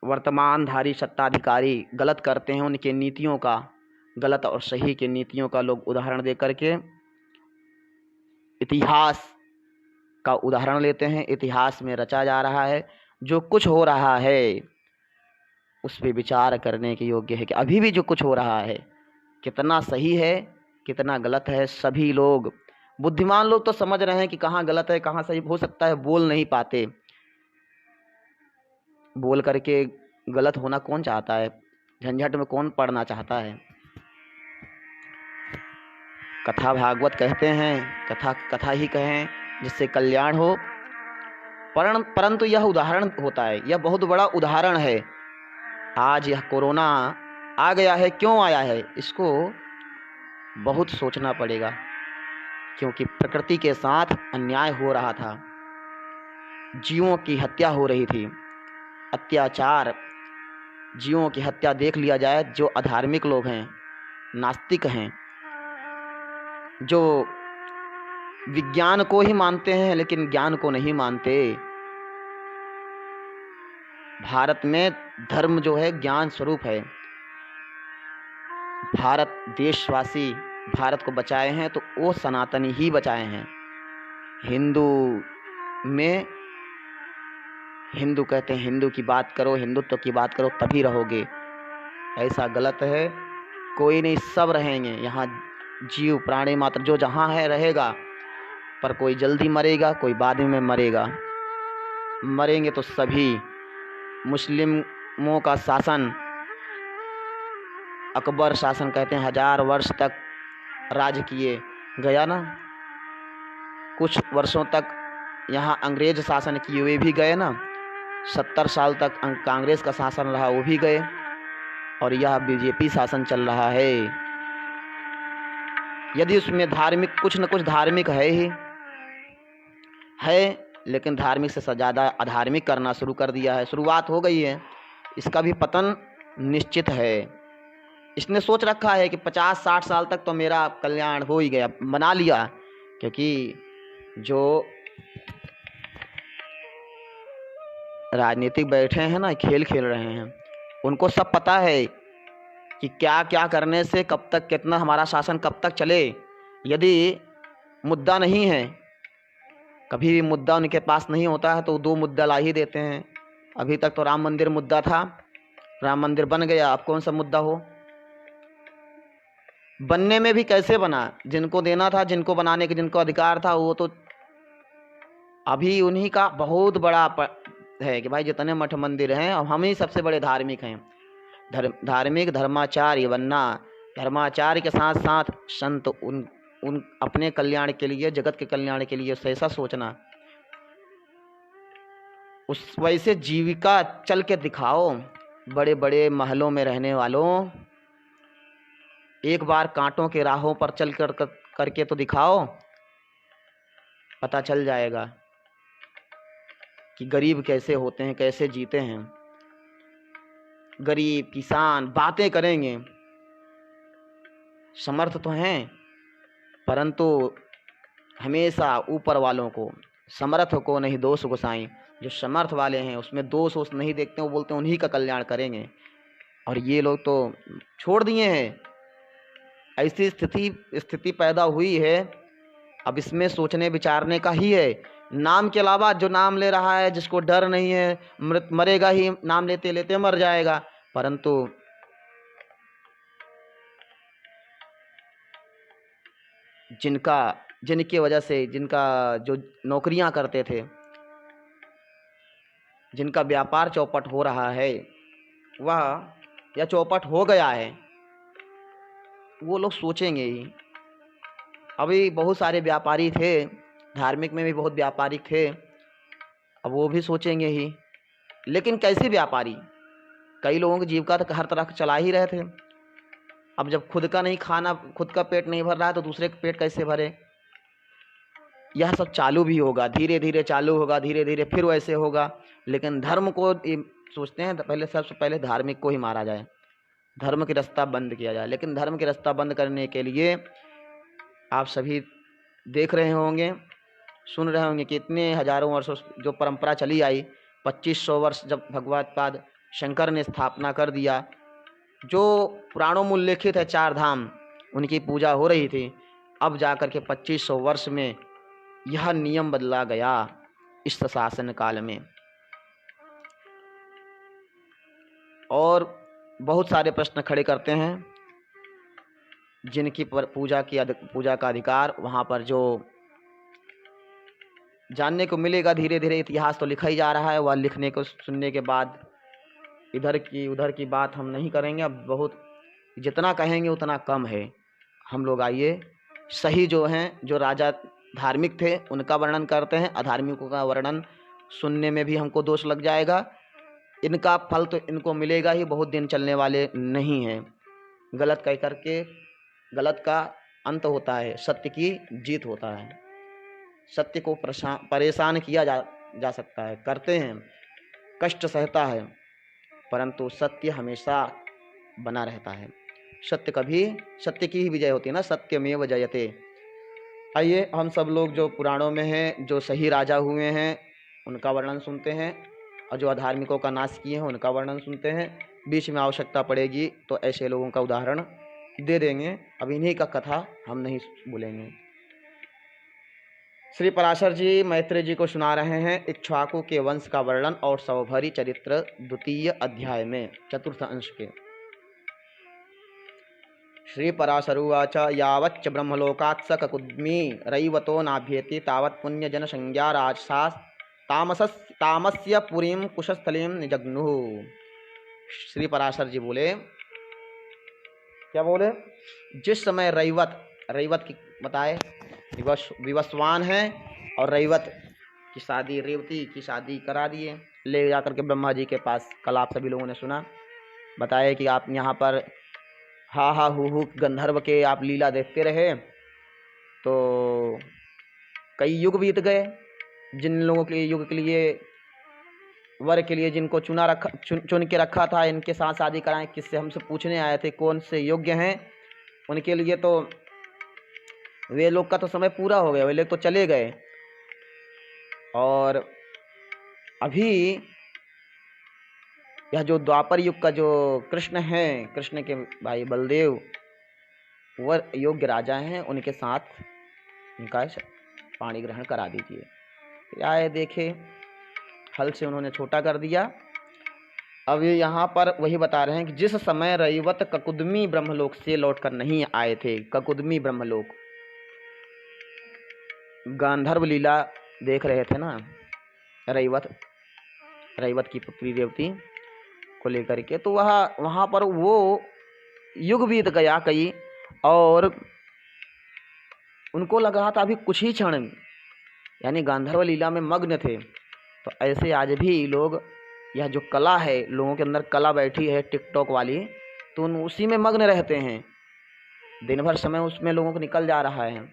वर्तमानधारी सत्ताधिकारी गलत करते हैं, उनके नीतियों का, गलत और सही के नीतियों का लोग उदाहरण दे करके इतिहास का उदाहरण लेते हैं। इतिहास में रचा जा रहा है, जो कुछ हो रहा है उस पर विचार करने के योग्य है कि अभी भी जो कुछ हो रहा है कितना सही है कितना गलत है। सभी लोग, बुद्धिमान लोग तो समझ रहे हैं कि कहाँ गलत है कहाँ सही हो सकता है, बोल नहीं पाते। बोल करके गलत होना कौन चाहता है, झंझट में कौन पड़ना चाहता है। कथा भागवत कहते हैं, कथा ही कहें जिससे कल्याण हो। परंतु यह उदाहरण होता है, यह बहुत बड़ा उदाहरण है। आज यह कोरोना आ गया है, क्यों आया है इसको बहुत सोचना पड़ेगा, क्योंकि प्रकृति के साथ अन्याय हो रहा था, जीवों की हत्या हो रही थी, अत्याचार, जीवों की हत्या देख लिया जाए। जो अधार्मिक लोग हैं, नास्तिक हैं, जो विज्ञान को ही मानते हैं लेकिन ज्ञान को नहीं मानते। भारत में धर्म जो है ज्ञान स्वरूप है। भारत देशवासी भारत को बचाए हैं तो वो सनातनी ही बचाए हैं। हिंदू कहते हैं हिंदू की बात करो, हिंदुत्व की बात करो तभी रहोगे, ऐसा गलत है। कोई नहीं, सब रहेंगे यहाँ, जीव प्राणी मात्र जो जहाँ है रहेगा, पर कोई जल्दी मरेगा कोई बाद में मरेगा। मरेंगे तो सभी। मुस्लिमों का शासन, अकबर शासन कहते हैं 1000 वर्ष तक राज किए, गया ना। कुछ वर्षों तक यहाँ अंग्रेज शासन किए हुए भी गए ना। 70 साल तक कांग्रेस का शासन रहा, वो भी गए, और यह बीजेपी शासन चल रहा है। यदि उसमें धार्मिक, कुछ न कुछ धार्मिक है ही है, लेकिन धार्मिक से ज़्यादा अधार्मिक करना शुरू कर दिया है। शुरुआत हो गई है, इसका भी पतन निश्चित है। इसने सोच रखा है कि 50-60 साल तक तो मेरा कल्याण हो ही गया, बना लिया। क्योंकि जो राजनीतिक बैठे हैं ना, खेल खेल रहे हैं, उनको सब पता है कि क्या क्या करने से कब तक, कितना हमारा शासन कब तक चले। यदि मुद्दा नहीं है, कभी भी मुद्दा उनके पास नहीं होता है तो 2 मुद्दा ला ही देते हैं। अभी तक तो राम मंदिर मुद्दा था, राम मंदिर बन गया, अब कौन सा मुद्दा हो। बनने में भी कैसे बना, जिनको देना था, जिनको बनाने के जिनको अधिकार था, वो तो अभी उन्हीं का बहुत बड़ा है कि भाई जितने मठ मंदिर हैं अब हम ही सबसे बड़े धार्मिक हैं। धार्मिक धर्माचार्य बनना, धर्माचार्य के साथ साथ संत, उन अपने कल्याण के लिए, जगत के कल्याण के लिए ऐसा सोचना, उस वैसे जीविका चल के दिखाओ। बड़े बड़े महलों में रहने वालों, एक बार कांटों के राहों पर चल करके तो दिखाओ, पता चल जाएगा कि गरीब कैसे होते हैं, कैसे जीते हैं। गरीब किसान बातें करेंगे, समर्थ तो हैं, परंतु हमेशा ऊपर वालों को, समर्थ को नहीं दोष गोसाई। जो समर्थ वाले हैं उसमें दोष नहीं देखते, वो बोलते हैं उन्हीं का कल्याण करेंगे। और ये लोग तो छोड़ दिए हैं। ऐसी स्थिति पैदा हुई है, अब इसमें सोचने विचारने का ही है। नाम के अलावा जो नाम ले रहा है, जिसको डर नहीं है, मरेगा ही, नाम लेते लेते मर जाएगा। परंतु जिनके वजह से, जिनका जो नौकरियां करते थे, जिनका व्यापार चौपट हो रहा है, वह या चौपट हो गया है, वो लोग सोचेंगे ही। अभी बहुत सारे व्यापारी थे, धार्मिक में भी बहुत व्यापारी थे, अब वो भी सोचेंगे ही। लेकिन कैसे व्यापारी, कई लोगों की जीविका तो हर तरह चला ही रहे थे। अब जब खुद का नहीं खाना, खुद का पेट नहीं भर रहा है तो दूसरे का पेट कैसे भरे। यह सब चालू भी होगा, धीरे धीरे चालू होगा, धीरे धीरे फिर वैसे होगा। लेकिन धर्म को सोचते हैं पहले, सबसे पहले धार्मिक को ही मारा जाए, धर्म की रास्ता बंद किया जाए। लेकिन धर्म की रास्ता बंद करने के लिए आप सभी देख रहे होंगे सुन रहे होंगे कि इतने हजारों वर्षों जो परंपरा चली आई, 2500 वर्ष जब भगवत्पाद शंकर ने स्थापना कर दिया, जो पुराणों में उल्लेखित है 4 धाम, उनकी पूजा हो रही थी। अब जाकर के 2500 वर्ष में यह नियम बदला गया इस शासन काल में। और बहुत सारे प्रश्न खड़े करते हैं, जिनकी पूजा का अधिकार वहाँ पर जो जानने को मिलेगा। धीरे धीरे इतिहास तो लिखा ही जा रहा है, वह लिखने को सुनने के बाद इधर की उधर की बात हम नहीं करेंगे। अब बहुत जितना कहेंगे उतना कम है। हम लोग आइए सही जो हैं, जो राजा धार्मिक थे उनका वर्णन करते हैं। अधार्मिकों का वर्णन सुनने में भी हमको दोष लग जाएगा। इनका फल तो इनको मिलेगा ही, बहुत दिन चलने वाले नहीं हैं। गलत कह करके गलत का अंत होता है, सत्य की जीत होता है। सत्य को परेशान किया जा सकता है, करते हैं, कष्ट सहता है, परंतु सत्य हमेशा बना रहता है। सत्य की ही विजय होती है ना, सत्यमेव जयते। आइए हम सब लोग जो पुराणों में हैं, जो सही राजा हुए हैं उनका वर्णन सुनते हैं, और जो अधार्मिकों का नाश किए हैं उनका वर्णन सुनते हैं। बीच में आवश्यकता पड़ेगी तो ऐसे लोगों का उदाहरण दे देंगे। अब इन्हीं का कथा हम नहीं बोलेंगे। श्री पराशर जी मैत्रेय जी को सुना रहे हैं इक्ष्वाकु के वंश का वर्णन और सौभरी चरित्र 2 अध्याय में 4th अंश के। श्री पराशरुवाच यावच्च ब्रह्मलोकात् स ककुद्मी रैवतो नाभ्येति तावत् पुण्यजन संज्ञा राजसा तामस्य पुरीं कुशस्थलीं निजग्नुः। श्री पराशर जी बोले, क्या बोले? जिस समय रैवत की बताए विवस्वान है, और रैवत की शादी, रेवती की शादी करा दिए, ले जाकर के ब्रह्मा जी के पास। कल आप सभी लोगों ने सुना, बताया कि आप यहाँ पर हा हा हु गंधर्व के आप लीला देखते रहे, तो कई युग बीत गए। जिन लोगों के युग के लिए, वर के लिए जिनको चुन के रखा था, इनके साथ शादी कराएं, किससे हमसे पूछने आए थे कौन से योग्य हैं, उनके लिए तो वे लोग का तो समय पूरा हो गया, वे लोग तो चले गए। और अभी यह जो द्वापर युग का जो कृष्ण हैं, कृष्ण के भाई बलदेव, वह योग्य राजा हैं, उनके साथ इनका पाणी ग्रहण करा दीजिए। आए देखे, हल से उन्होंने छोटा कर दिया। अब ये यहाँ पर वही बता रहे हैं कि जिस समय रैवत ककुदमी ब्रह्मलोक से लौटकर नहीं आए थे, ककुदमी ब्रह्मलोक, गांधर्व लीला देख रहे थे ना, रैवत की पुत्री रेवती को लेकर के, तो वहाँ पर वो युग बीत गया कई, और उनको लग रहा था अभी कुछ ही क्षण, यानी गांधर्व लीला में मग्न थे। तो ऐसे आज भी लोग, यह जो कला है, लोगों के अंदर कला बैठी है टिकटॉक वाली, तो उसी में मग्न रहते हैं, दिन भर समय उसमें लोगों को निकल जा रहा है।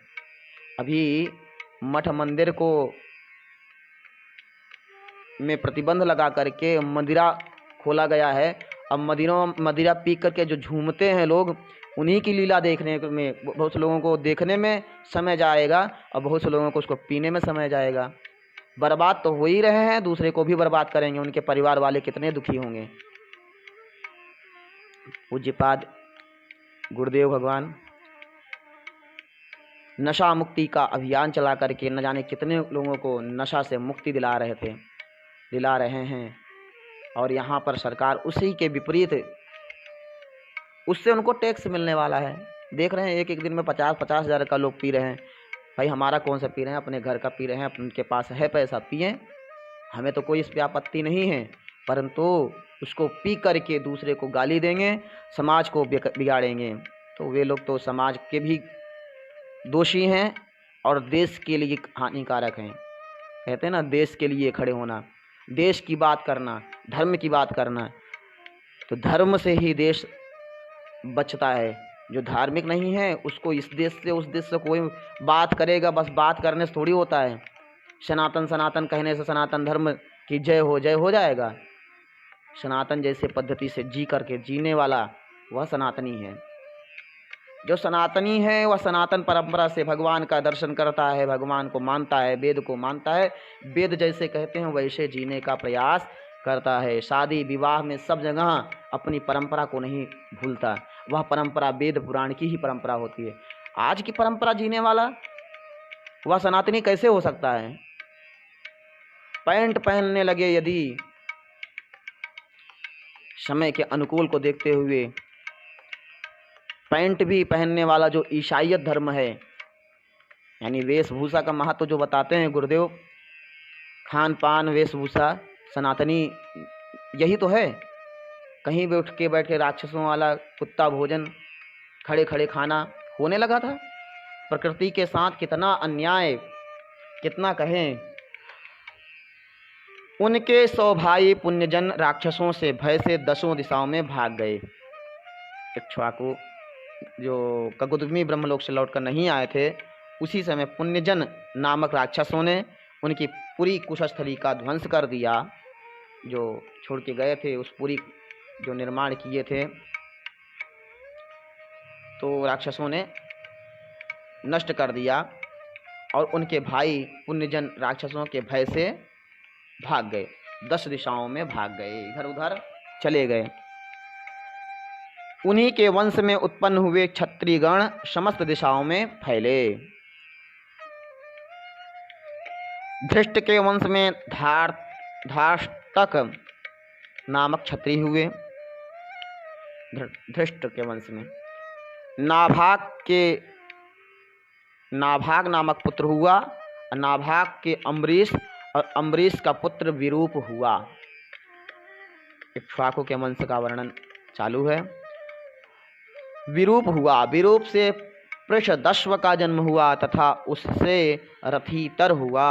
अभी मठ मंदिर को में प्रतिबंध लगा करके मदिरा खोला गया है। अब मदिरा पी करके जो झूमते हैं लोग, उन्हीं की लीला देखने में बहुत से लोगों को देखने में समय जाएगा, और बहुत से लोगों को उसको पीने में समय जाएगा। बर्बाद तो हो ही रहे हैं, दूसरे को भी बर्बाद करेंगे, उनके परिवार वाले कितने दुखी होंगे। पूज्यपाद गुरुदेव भगवान नशा मुक्ति का अभियान चला करके न जाने कितने लोगों को नशा से मुक्ति दिला रहे हैं, और यहाँ पर सरकार उसी के विपरीत, उससे उनको टैक्स मिलने वाला है। देख रहे हैं एक दिन में 50-50 हज़ार का लोग पी रहे हैं। भाई हमारा कौन सा पी रहे हैं? अपने घर का पी रहे हैं, उनके पास है पैसा, पिए, हमें तो कोई इस पर आपत्ति नहीं है, परंतु उसको पी करके दूसरे को गाली देंगे, समाज को बिगाड़ेंगे, तो वे लोग तो समाज के भी दोषी हैं और देश के लिए हानिकारक हैं। कहते हैं ना, देश के लिए खड़े होना, देश की बात करना, धर्म की बात करना, तो धर्म से ही देश बचता है। जो धार्मिक नहीं है उसको इस देश से उस देश से कोई बात करेगा, बस बात करने से थोड़ी होता है। सनातन सनातन कहने से सनातन धर्म की जय हो जाएगा? सनातन जैसे पद्धति से जी करके जीने वाला वह सनातनी है। जो सनातनी है वह सनातन परंपरा से भगवान का दर्शन करता है, भगवान को मानता है, वेद को मानता है, वेद जैसे कहते हैं वैसे जीने का प्रयास करता है। शादी विवाह में सब जगह अपनी परंपरा को नहीं भूलता। वह परंपरा वेद पुराण की ही परंपरा होती है। आज की परंपरा जीने वाला वह सनातनी कैसे हो सकता है? पैंट पहनने लगे यदि समय के अनुकूल को देखते हुए, पैंट भी पहनने वाला जो ईसाईयत धर्म है, यानी वेशभूषा का महत्व जो बताते हैं गुरुदेव, खान पान वेशभूषा सनातनी यही तो है। कहीं भी उठ के बैठे राक्षसों वाला कुत्ता भोजन, खड़े खड़े खाना होने लगा था। प्रकृति के साथ कितना अन्याय, कितना कहें। उनके 100 भाई पुण्यजन राक्षसों से भय से 10 दिशाओं में भाग गए। इक्ष्वाकु जो ककुदमी ब्रह्मलोक से लौटकर नहीं आए थे, उसी समय पुण्यजन नामक राक्षसों ने उनकी पूरी कुशस्थली का ध्वंस कर दिया। जो छोड़ के गए थे उस पूरी जो निर्माण किए थे, तो राक्षसों ने नष्ट कर दिया और उनके भाई पुण्यजन राक्षसों के भय से भाग गए, 10 दिशाओं में भाग गए, इधर उधर चले गए। उन्हीं के वंश में उत्पन्न हुए क्षत्रियगण समस्त दिशाओं में फैले। धृष्ट के वंश में धार्ष्टक नामक क्षत्रिय हुए। धृष्ट के वंश में नाभाग नामक पुत्र हुआ। नाभाग के अम्बरीश और अम्बरीश का पुत्र विरूप हुआ। इक्ष्वाकु के वंश का वर्णन चालू है। विरूप हुआ, विरूप से पृषदश्व का जन्म हुआ तथा उससे रथीतर हुआ।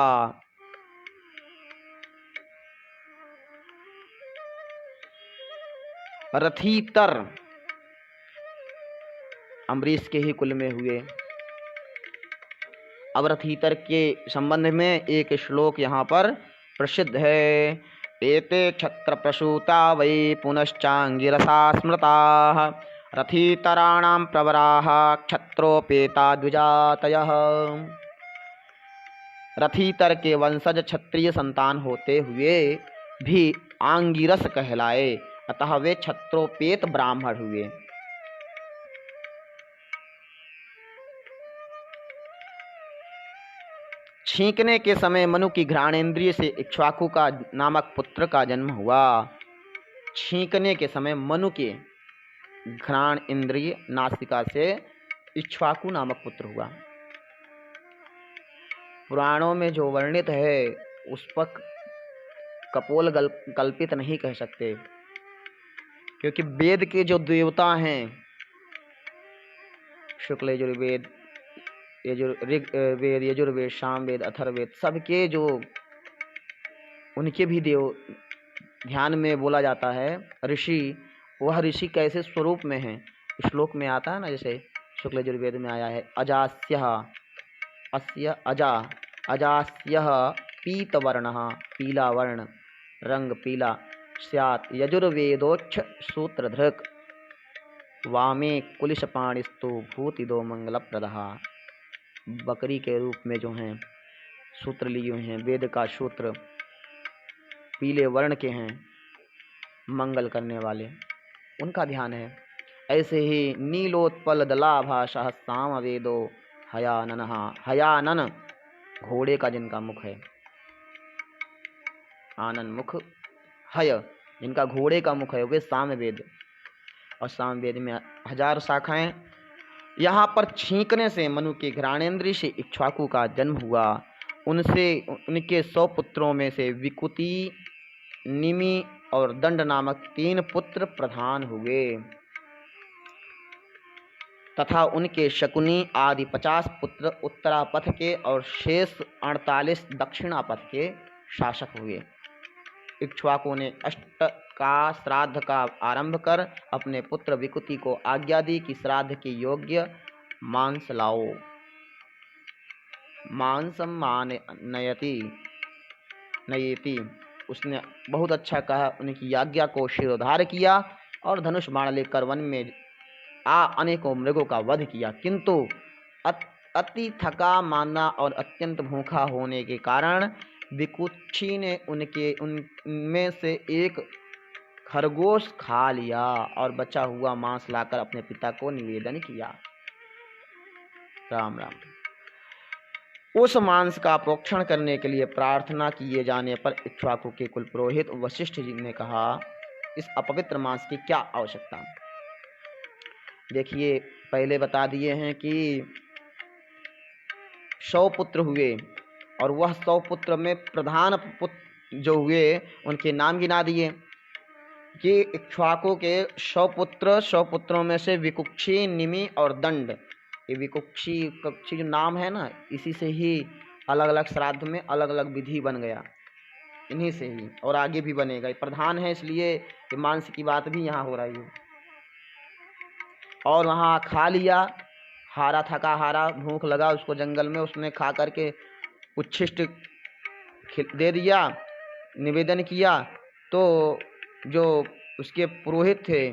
रथीतर अम्बरीश के ही कुल में हुए। अब रथीतर के संबंध में एक श्लोक यहाँ पर प्रसिद्ध है। एते क्षत्र प्रसूता वै पुनश्चांगिरसा स्मृताः रथीतराणां प्रवराः क्षत्रोपेता द्विजातयः। रथीतर के वंशज क्षत्रिय संतान होते हुए भी आंगिरस कहलाए, अतः वे क्षत्रोपेत ब्राह्मण हुए। छींकने के समय मनु की घ्राणेन्द्रिय से इक्ष्वाकु का नामक पुत्र का जन्म हुआ। छींकने के समय मनु के घ्राण इंद्रिय नासिका से इक्ष्वाकु नामक पुत्र हुआ। पुराणों में जो वर्णित है उस पर कपोल कल्पित नहीं कह सकते, क्योंकि वेद के जो देवता हैं, शुक्ल यजुर्वेद, ऋग्वेद, यजुर्वेद, सामवेद, अथर्ववेद, सबके जो उनके भी देव ध्यान में बोला जाता है ऋषि। वह ऋषि कैसे स्वरूप में है, श्लोक में आता है ना, जैसे शुक्ल यजुर्वेद में आया है, अजास्यः अस्य अजास्यः पीतवर्णः, पीला वर्ण, रंग पीला, स्यात् यजुर्वेदोच्च सूत्रधृक्, वामे कुलिशपाणिस्तु भूतिदो मंगलप्रदः। बकरी के रूप में जो हैं सूत्र लिए हुए हैं, वेद का सूत्र पीले वर्ण के हैं, मंगल करने वाले, उनका ध्यान है। ऐसे ही नीलोत्पल दलाभा सहस्राम वेदो हयाननः, हयानन घोड़े का जिनका मुख है, आनन मुख, हय जिनका घोड़े का मुख है, वे सामवेद। और सामवेद में 1000 शाखाएं। यहाँ पर छींकने से मनु के घ्राणेन्द्रिय से इक्ष्वाकु का जन्म हुआ। उनसे उनके 100 पुत्रों में से विकुति, निमि और दंड नामक 3 पुत्र प्रधान हुए तथा उनके शकुनी आदि 50 पुत्र उत्तरापथ के और शेष 48 दक्षिणापथ के शासक हुए। इक्ष्वाकु ने अष्ट का श्राद्ध का आरंभ कर अपने पुत्र विकुति को आज्ञा दी कि श्राद्ध के योग्य मांस लाओ। मांसम नयति, उसने बहुत अच्छा कहा, उनकी आज्ञा को शिरोधार्य किया और धनुष बाण लेकर वन में अनेकों मृगों का वध किया, किंतु अति थका माना और अत्यंत भूखा होने के कारण विकुक्षी ने उनमें से एक खरगोश खा लिया और बचा हुआ मांस लाकर अपने पिता को निवेदन किया। राम राम। उस मांस का प्रोक्षण करने के लिए प्रार्थना किए जाने पर इक्ष्वाकु के कुल पुरोहित वशिष्ठ जी ने कहा, इस अपवित्र मांस की क्या आवश्यकता। देखिए, पहले बता दिए हैं कि 100 पुत्र हुए और वह 100 पुत्र में प्रधान पुत्र जो हुए उनके नाम गिना दिए कि इक्ष्वाकु के 100 पुत्रों में से विकुक्षी, निमि और दंड। ये विकुक्षी जो नाम है ना, इसी से ही अलग अलग श्राद्ध में अलग अलग विधि बन गया, इन्हीं से ही, और आगे भी बनेगा। ये प्रधान है, इसलिए मांस की बात भी यहाँ हो रही है। और वहाँ खा लिया, हारा थका हारा, भूख लगा उसको जंगल में, उसने खा करके उच्छिष्ट दे दिया, निवेदन किया। तो जो उसके पुरोहित थे,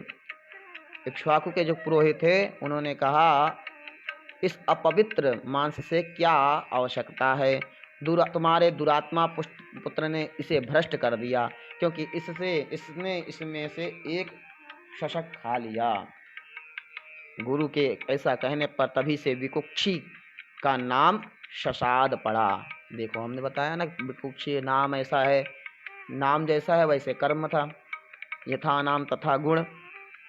इक्ष्वाकु के जो पुरोहित थे, उन्होंने कहा, इस अपवित्र मांस से क्या आवश्यकता है। तुम्हारे दुरात्मा पुत्र ने इसे भ्रष्ट कर दिया, क्योंकि इसने इसमें से एक शशक खा लिया। गुरु के ऐसा कहने पर तभी से विकुक्षी का नाम शशाद पड़ा। देखो, हमने बताया ना, विकुक्षी नाम ऐसा है, नाम जैसा है वैसे कर्म था, यथा नाम तथा गुण।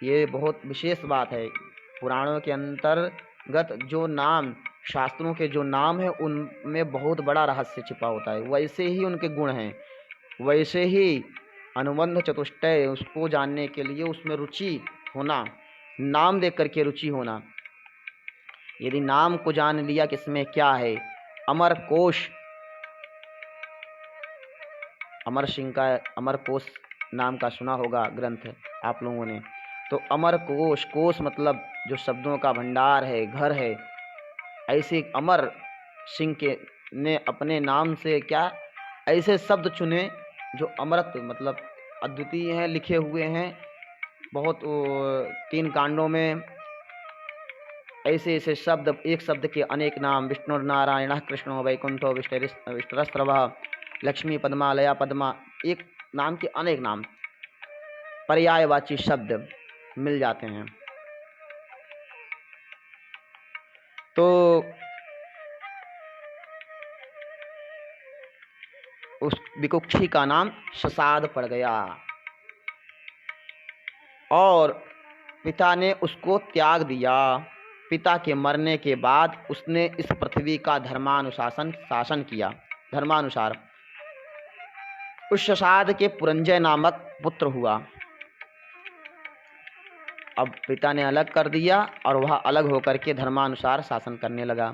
ये बहुत विशेष बात है। पुराणों के अंतर्गत जो नाम, शास्त्रों के जो नाम है, उनमें बहुत बड़ा रहस्य छिपा होता है। वैसे ही उनके गुण हैं, वैसे ही अनुबंध चतुष्टय, उसको जानने के लिए उसमें रुचि होना, नाम देख करके रुचि होना। यदि नाम को जान लिया कि इसमें क्या है, अमर कोश, अमर सिंह का अमर कोश नाम का सुना होगा ग्रंथ आप लोगों ने। तो अमर कोश, कोश मतलब जो शब्दों का भंडार है, घर है। ऐसे अमर सिंह के ने अपने नाम से क्या ऐसे शब्द चुने जो अमृत मतलब अद्वितीय हैं, लिखे हुए हैं बहुत 3 कांडों में। ऐसे ऐसे शब्द, एक शब्द के अनेक नाम, विष्णु नारायण कृष्णो वैकुंठो विष्टरस्त्रभ लक्ष्मी पद्मालया पद्मा, एक नाम के अनेक नाम, पर्यायवाची शब्द मिल जाते हैं। तो उस विकुक्षी का नाम शशाद पड़ गया और पिता ने उसको त्याग दिया। पिता के मरने के बाद उसने इस पृथ्वी का शासन किया। धर्मानुसार उस शशाद के पुरंजय नामक पुत्र हुआ। अब पिता ने अलग कर दिया और वह अलग होकर के धर्मानुसार शासन करने लगा।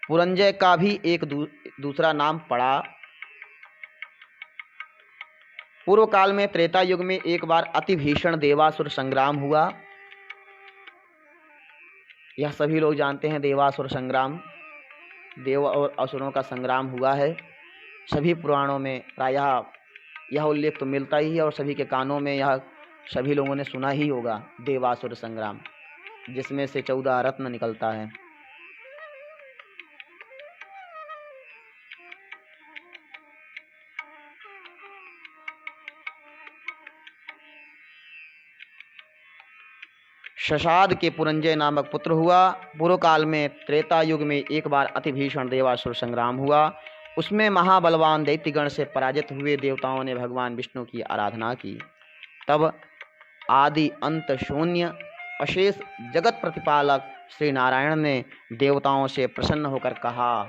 पुरंजय का भी एक दूसरा नाम पड़ा। पूर्व काल में त्रेता युग में एक बार अति भीषण देवासुर संग्राम हुआ। यह सभी लोग जानते हैं, देवासुर संग्राम, देव और असुरों का संग्राम हुआ है। सभी पुराणों में प्रायः यह उल्लेख तो मिलता ही है और सभी के कानों में यह सभी लोगों ने सुना ही होगा, देवासुर संग्राम, जिसमें से 14 रत्न निकलता है। शशाद के पुरंजय नामक पुत्र हुआ। पूर्व काल में त्रेता युग में एक बार अति भीषण देवासुर संग्राम हुआ। उसमें महाबलवान दैत्यगण से पराजित हुए देवताओं ने भगवान विष्णु की आराधना की। तब आदि अंत शून्य अशेष जगत प्रतिपालक श्री नारायण ने देवताओं से प्रसन्न होकर कहा,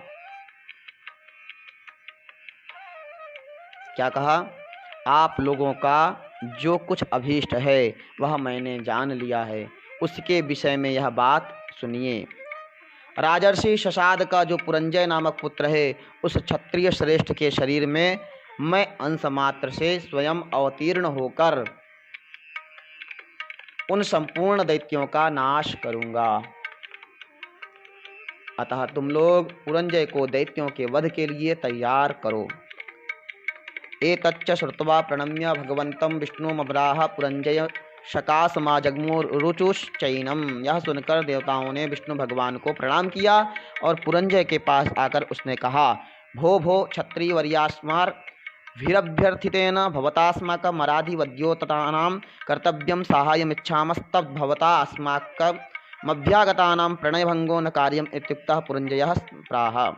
क्या कहा? आप लोगों का जो कुछ अभीष्ट है वह मैंने जान लिया है, उसके विषय में यह बात सुनिए। राजर्षि शशाद का जो पुरंजय नामक पुत्र है, उस क्षत्रिय श्रेष्ठ के शरीर में मैं अंश मात्र से स्वयं अवतीर्ण होकर उन संपूर्ण दैत्यों का नाश करूंगा। अतः तुम लोग पुरंजय को दैत्यों के वध के लिए तैयार करो। एतच्च श्रुत्वा प्रणम्य भगवन्तं विष्णुमब्राह पुरंजय शकासमा जगमोर रुचुश्चैनम। यह सुनकर देवताओं ने विष्णु भगवान को प्रणाम किया और पुरंजय के पास आकर उसने कहा, भो भो क्षत्रियवर्यास्मार भीरभ्यर्थितेन भवतास्माकमराधिवद्योततानां कर्तव्यं साहाय्यमिच्छामस्तद्भवता अस्माकमभ्यागतानां प्रणयभंगो न कार्यम इत्युक्तः पुरंजयः प्राह।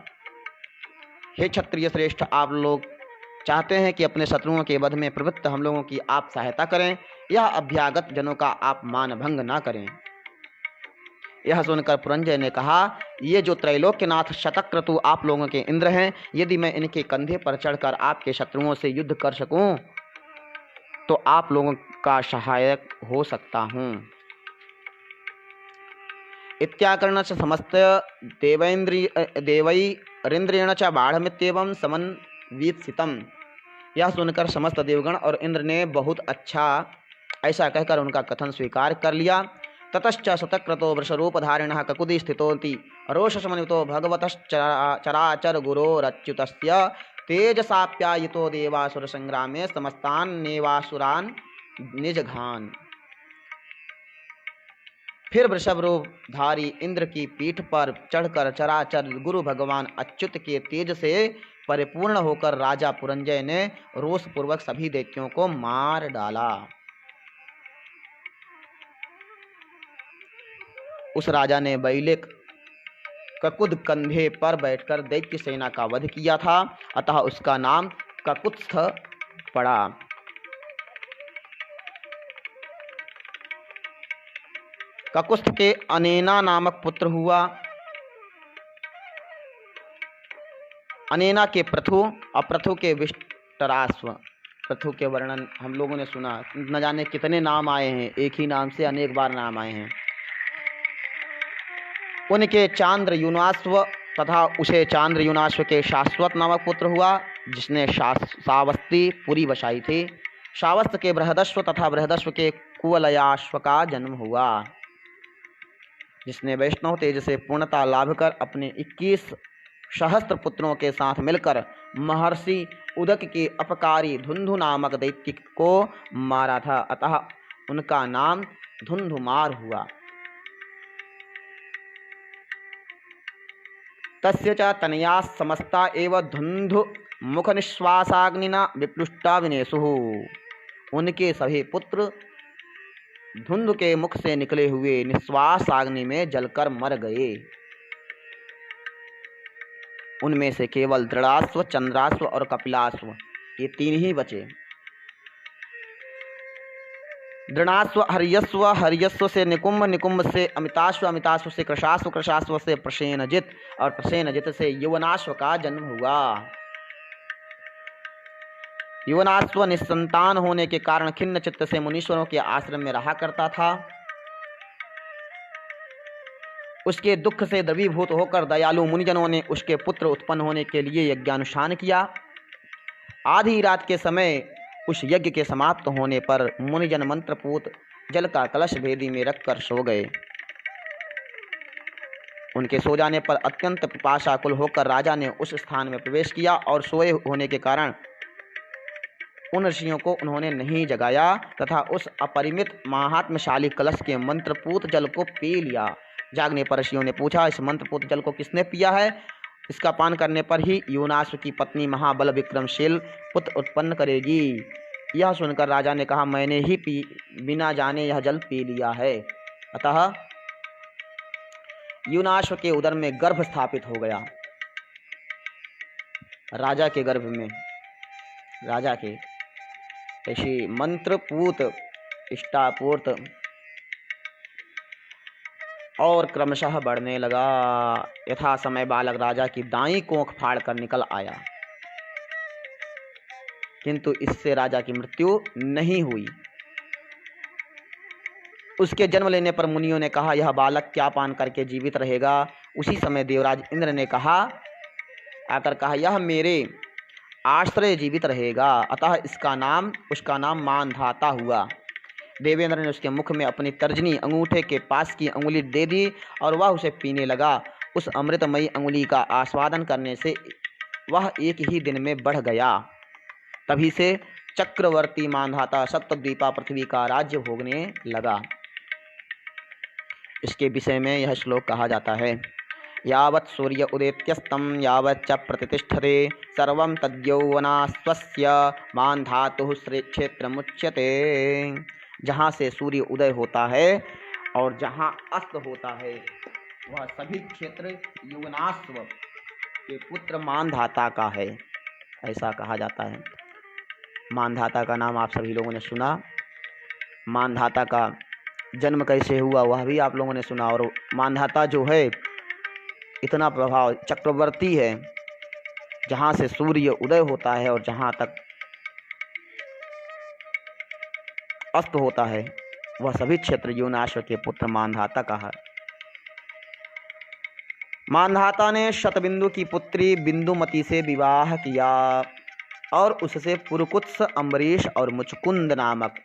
हे क्षत्रिय श्रेष्ठ, आप लोग चाहते हैं कि अपने शत्रुओं के वध में प्रवृत्त हम लोगों की आप सहायता करें, यह अभ्यागत जनों का आप मानभंग ना करें। यह सुनकर पुरंजय ने कहा, ये जो त्रैलोक्यनाथ शतक्रतु आप लोगों के इंद्र हैं, यदि मैं इनके कंधे पर चढ़कर आपके शत्रुओं से युद्ध कर सकूं तो आप लोगों का सहायक हो सकता हूं। इत्याकर्ण च समस्त देवैरेन्द्रेण च बाढ़मित्येवं समन्वीतसितम्। यह सुनकर समस्त देवगण और इंद्र ने बहुत अच्छा ऐसा कहकर उनका कथन स्वीकार कर लिया। ततश्च शतक्रतो वृषरूपधारिणः ककुदि स्थितोऽति रोषसमन्वितो भगवतश्चराचर गुरोरच्युतस्य तेजसाप्यायितो देवासुर संग्रामे समस्तान् नेवासुरान् निजघान। फिर वृषभ रूपधारी इंद्र की पीठ पर चढ़कर चराचर गुरु भगवान अच्युत के तेज से परिपूर्ण होकर राजा पुरंजय ने रोषपूर्वक सभी दैत्यों को मार डाला। उस राजा ने बैलिक ककुद कंधे पर बैठकर दैत्य सेना का वध किया था, अतः उसका नाम ककुत्स्थ पड़ा। ककुत्स्थ के अनेना नामक पुत्र हुआ। अनेना के पृथु और पृथु के विष्टराश्व। पृथु के वर्णन हम लोगों ने सुना, न जाने कितने नाम आए हैं, एक ही नाम से अनेक बार नाम आए हैं। उनके चांद्र युनाश्व तथा उसे चांद्र युनाश्व के शाश्वत नामक पुत्र हुआ, जिसने सावस्ती पुरी बसाई थी। शावस्त के बृहदश्व तथा बृहदश्व के कुवलयाश्व का जन्म हुआ, जिसने वैष्णव तेज से पूर्णता लाभ कर अपने 21 सहस्त्र पुत्रों के साथ मिलकर महर्षि उदक के अपकारी धुंधु नामक दैत्य को मारा था, अतः उनका नाम धुंधुमार हुआ। तस्य च तनया समस्ता एव धुंधु मुख निश्वासाग्निना विप्लुष्टा विनेशुः। उनके सभी पुत्र धुंधु के मुख से निकले हुए निश्वास अग्नि में जलकर मर गए। उनमें से केवल दृढ़ाश्व, चंद्राश्व और कपिलाश्व ये 3 ही बचे। दृढ़ाश्व हर्यश्व, हर्यश्व से निकुंभ, निकुंभ से अमिताश्व, अमिताश्व से कृशाश्व, कृशाश्व से प्रसेनजित और प्रसेनजित से युवनाश्व का जन्म हुआ। युवनाश्व निसंतान होने के कारण खिन्न चित्त से मुनीश्वरों के आश्रम में रहा करता था। उसके दुख से द्रवीभूत होकर दयालु मुनिजनों ने उसके पुत्र उत्पन्न होने के लिए यज्ञानुष्ठान किया। आधी रात के समय उस यज्ञ के समाप्त होने पर मुनिजन मंत्रपूत जल का कलश भेदी में रखकर सो गए। उनके सो जाने पर अत्यंत पिपासाकुल होकर राजा ने उस स्थान में प्रवेश किया और सोए होने के कारण उन ऋषियों को उन्होंने नहीं जगाया तथा उस अपरिमित महात्मशाली कलश के मंत्रपूत जल को पी लिया। जागने पर ऋषियों ने पूछा, इस मंत्रपूत जल को किसने पिया है? इसका पान करने पर ही युवनाश्व की पत्नी महाबल विक्रमशील पुत्र उत्पन्न करेगी। यह सुनकर राजा ने कहा, मैंने ही बिना जाने यह जल पी लिया है। अतः युवनाश्व के उदर में गर्भ स्थापित हो गया। राजा के गर्भ में राजा के ऐसी मंत्रपूत इष्टापूर्त और क्रमशः बढ़ने लगा। यथा समय बालक राजा की दाईं कोंख फाड़ कर निकल आया, किंतु इससे राजा की मृत्यु नहीं हुई। उसके जन्म लेने पर मुनियों ने कहा, यह बालक क्या पान करके जीवित रहेगा? उसी समय देवराज इंद्र ने आकर कहा, यह मेरे आश्रय जीवित रहेगा। अतः उसका नाम मानधाता हुआ। देवेंद्र ने उसके मुख में अपनी तर्जनी अंगूठे के पास की अंगुली दे दी और वह उसे पीने लगा। उस अमृतमयी अंगुली का आस्वादन करने से वह एक ही दिन में बढ़ गया। तभी से चक्रवर्ती मांधाता सप्तद्वीपा पृथ्वी का राज्य भोगने लगा। इसके विषय में यह श्लोक कहा जाता है, यावत् सूर्य उदेत्यस्तं यावच्च प्रतिष्ठते सर्वं तद्यौवनास्त्वस्य मान्धातुः क्षेत्रमुच्यते। जहाँ से सूर्य उदय होता है और जहाँ अस्त होता है वह सभी क्षेत्र यौवनास्व के पुत्र मानधाता का है, ऐसा कहा जाता है। मानधाता का नाम आप सभी लोगों ने सुना। मानधाता का जन्म कैसे हुआ वह भी आप लोगों ने सुना। और मानधाता जो है इतना प्रभाव चक्रवर्ती है, जहाँ से सूर्य उदय होता है और जहाँ तक अस्त होता है वह सभी क्षेत्र यौवनाश्व के पुत्र मानधाता का है। मानधाता ने शतबिंदु की पुत्री बिंदुमती से विवाह किया और उससे पुरकुत्स, अम्बरीश और मुचकुंद नामक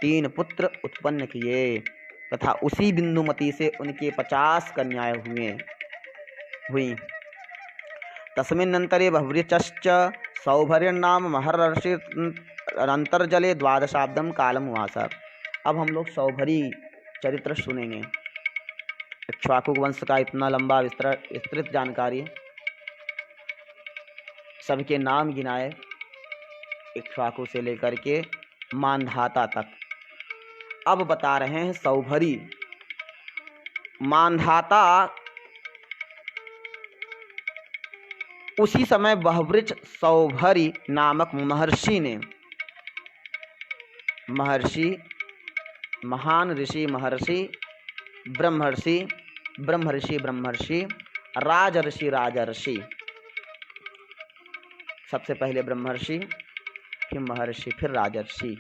3 पुत्र उत्पन्न किए तथा उसी बिंदुमती से उनके 50 कन्याएं हुई। तस्मिन्नन्तरे बह्वृचश्च सौभर्यनाम महर्षिरन्तर्जले 12 कालम उवास। अब हम लोग सौभरी चरित्र सुनेंगे। इक्ष्वाकु वंश का इतना लंबा विस्तृत जानकारी, सबके नाम गिनाए इक्ष्वाकु से लेकर के मानधाता तक। अब बता रहे हैं सौभरी। मानधाता उसी समय बह्वृच सौभरी नामक महान ऋषि ब्रह्मर्षि राजर्षि। सबसे पहले ब्रह्मर्षि, फिर महर्षि, फिर राजर्षि,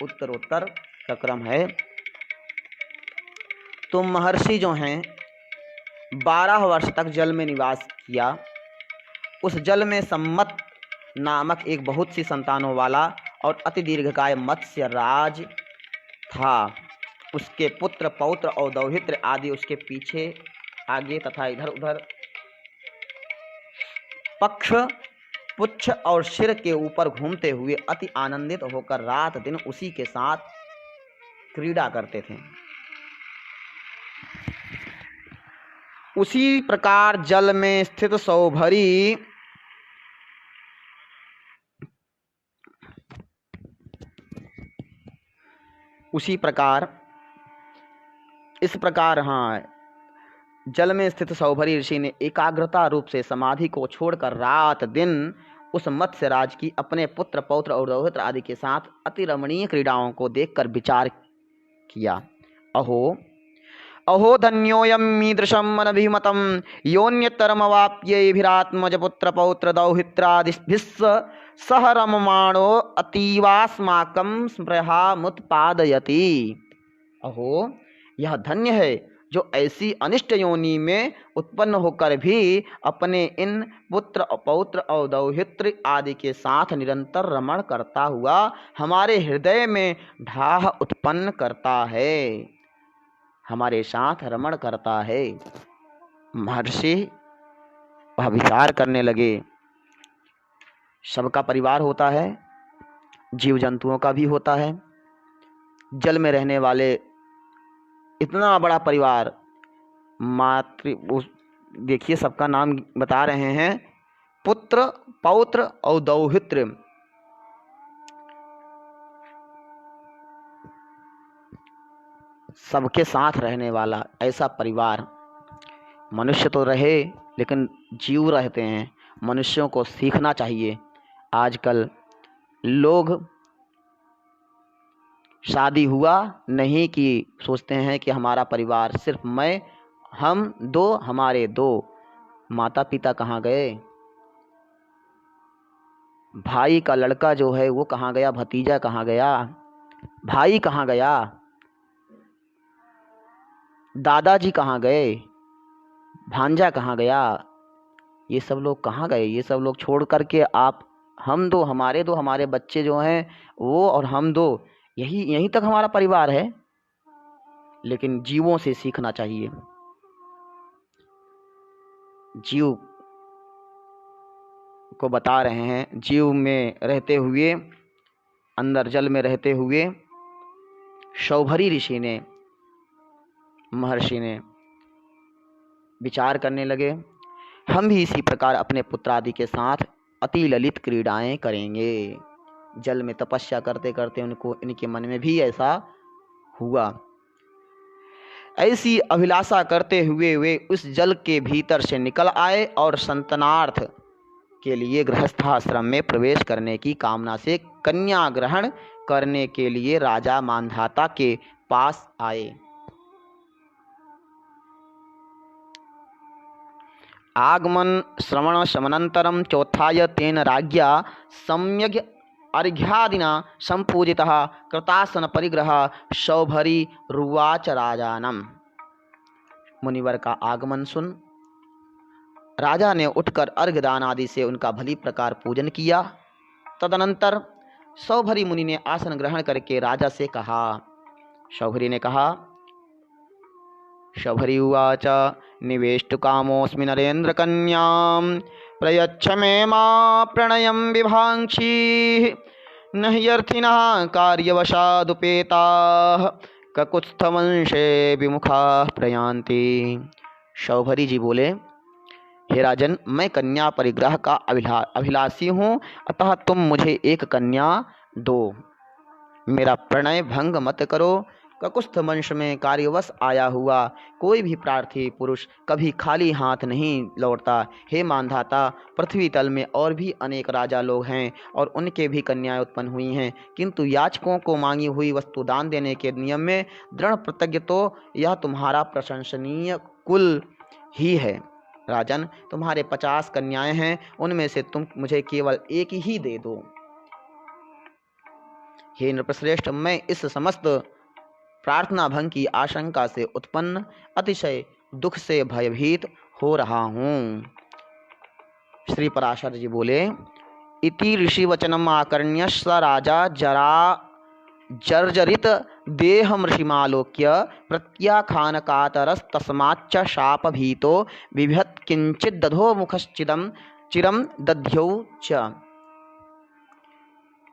उत्तरोत्तर का क्रम है। तो महर्षि जो हैं 12 वर्ष तक जल में निवास किया। उस जल में सम्मत नामक एक बहुत सी संतानों वाला और अति दीर्घकाय मत्स्य राज था। उसके पुत्र, पौत्र और दौहित्र आदि उसके पीछे, आगे तथा इधर उधर पक्ष, पुच्छ और सिर के ऊपर घूमते हुए अति आनंदित होकर रात दिन उसी के साथ क्रीड़ा करते थे। उसी प्रकार जल में स्थित सौभरी जल में स्थित सौभरी ऋषि ने एकाग्रता रूप से समाधि को छोड़कर रात दिन उस मत्स्यराज की अपने पुत्र, पौत्र और दौहित्र आदि के साथ अति रमणीय क्रीड़ाओं को देखकर विचार किया। अहो धन्योऽयं मीदृशं अनभिमतं योऽन्यतरमवाप्यैभिरात्मज पुत्र पौत्र दौहित्रादिभिस्स सह रममाणो अतीवास्माकं स्पृहामुत्पादयति। अहो, यह धन्य है जो ऐसी अनिष्ट योनि में उत्पन्न होकर भी अपने इन पुत्र, पौत्र और दौहित्र आदि के साथ निरंतर रमण करता हुआ हमारे हृदय में ढाह उत्पन्न करता है, हमारे साथ रमण करता है। महर्षि वह विचार करने लगे। सबका परिवार होता है, जीव जंतुओं का भी होता है। जल में रहने वाले इतना बड़ा परिवार, देखिए सबका नाम बता रहे हैं, पुत्र, पौत्र और दौहित्र। सबके साथ रहने वाला ऐसा परिवार। मनुष्य तो रहे लेकिन जीव रहते हैं। मनुष्यों को सीखना चाहिए। आजकल लोग शादी हुआ नहीं कि सोचते हैं कि हमारा परिवार सिर्फ मैं, हम दो, हमारे 2 माता पिता कहाँ गए, भाई का लड़का जो है वो कहाँ गया, भतीजा कहाँ गया, भाई कहाँ गया, दादाजी कहाँ गए, भांजा कहाँ गया, ये सब लोग कहाँ गए। ये सब लोग छोड़ करके हम 2, हमारे 2, हमारे बच्चे जो हैं वो और हम 2, यहीं तक हमारा परिवार है। लेकिन जीवों से सीखना चाहिए। जीव को बता रहे हैं, जीव में रहते हुए अंदर जल में रहते हुए शौभरी ऋषि ने, महर्षि ने विचार करने लगे, हम भी इसी प्रकार अपने पुत्र आदि के साथ अति ललित क्रीड़ाएं करेंगे। जल में तपस्या करते करते इनके मन में भी ऐसा हुआ। ऐसी अभिलाषा करते हुए वे उस जल के भीतर से निकल आए और संतानार्थ के लिए गृहस्थाश्रम में प्रवेश करने की कामना से कन्या ग्रहण करने के लिए राजा मांधाता के पास आए। आगमन श्रवण शमनंतरम चौथाय तेन राज्ञा सम्यग् अर्घ्यादिना संपूजितः कृतासन परिग्रह शौभरी रुवाच राजानम। मुनिवर का आगमन सुन राजा ने उठकर अर्घदान आदि से उनका भली प्रकार पूजन किया। तदनंतर शौभरी मुनि ने आसन ग्रहण करके राजा से कहा। शौभरी ने कहा, शौभरी उवाच निवेष्टु कामोऽस्मि नरेन्द्र कन्यां प्रयच्छ मे मा प्रणयं विभांक्षी न ह्यर्थिनः कार्यवशादुपेताः ककुत्स्थवंशे विमुखाः प्रयान्ति। शौभरी जी बोले, हे राजन, मैं कन्या परिग्रह का अभिलाषी हूँ, अतः तुम मुझे एक कन्या दो, मेरा प्रणय भंग मत करो। ककुत्स्थ वंश में कार्यवश आया हुआ कोई भी प्रार्थी पुरुष कभी खाली हाथ नहीं लौटता। हे मांधाता, पृथ्वी तल में और भी अनेक राजा लोग हैं और उनके भी कन्याएं उत्पन्न हुई हैं, किंतु याचकों को मांगी हुई वस्तु दान देने के नियम में दृढ़ प्रतिज्ञ तो यह तुम्हारा प्रशंसनीय कुल ही है। राजन, तुम्हारे 50 कन्याएं हैं, उनमें से तुम मुझे केवल एक ही दे दो। हे नृपश्रेष्ठ, मैं इस समस्त प्रार्थना भंग की आशंका से उत्पन्न अतिशय दुख से भयभीत हो रहा हूँ। श्री पराशर जी बोले, इति ऋषि वचनम आकर्ण्य स राजा जर्जरित देहम ऋषिमालोक्य प्रत्याखान कातरस्तस्माच्च शाप भीतो बिभ्यत् किंचित दधो मुखश्चिदम चिरम दध्यौ च।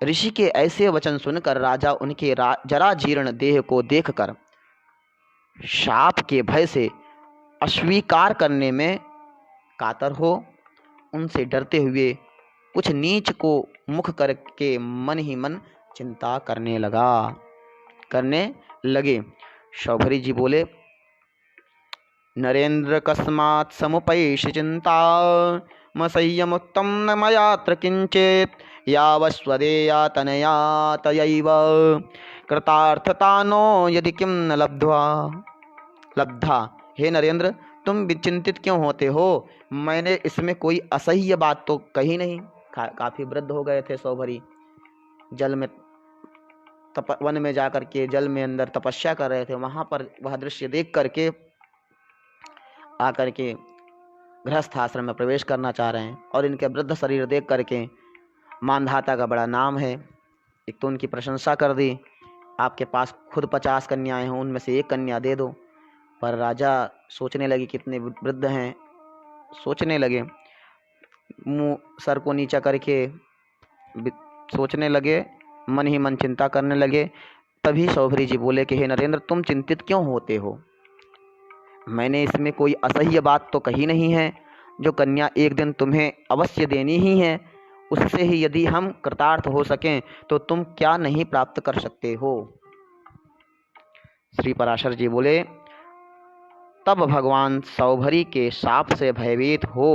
ऋषि के ऐसे वचन सुनकर राजा उनके जरा जीर्ण देह को देखकर शाप के भय से अस्वीकार करने में कातर हो उनसे डरते हुए कुछ नीच को मुख करके मन ही मन चिंता करने लगे। शौभरी जी बोले, नरेंद्र कस्मात् समुपैष चिंता मसह्यमुक्तं न मयात्र किंचित यावस्वदेया तनया तयैव कृतार्थता नो यदि किं न लब्धा। हे नरेंद्र, तुम विचिंतित क्यों होते हो? मैंने इसमें कोई असह्य बात तो कही नहीं। काफी वृद्ध हो गए थे शौभरी, जल में वन में जाकर के जल में अंदर तपस्या कर रहे थे। वहां पर वह दृश्य देख करके आकर के गृहस्थ आश्रम में प्रवेश करना चाह रहे हैं और इनके वृद्ध शरीर देख करके मांधाता का बड़ा नाम है, एक तो उनकी प्रशंसा कर दी। आपके पास खुद 50 कन्याएं हैं, उनमें से एक कन्या दे दो। पर राजा सोचने लगे कितने वृद्ध हैं, सोचने लगे, मुंह सर को नीचा करके सोचने लगे, मन ही मन चिंता करने लगे। तभी शौभरी जी बोले कि हे नरेंद्र, तुम चिंतित क्यों होते हो? मैंने इसमें कोई असह्य बात तो कही नहीं है। जो कन्या एक दिन तुम्हें अवश्य देनी ही है, उससे ही यदि हम कृतार्थ हो सकें तो तुम क्या नहीं प्राप्त कर सकते हो। श्री पराशर जी बोले, तब भगवान शौभरी के शाप से भयभीत हो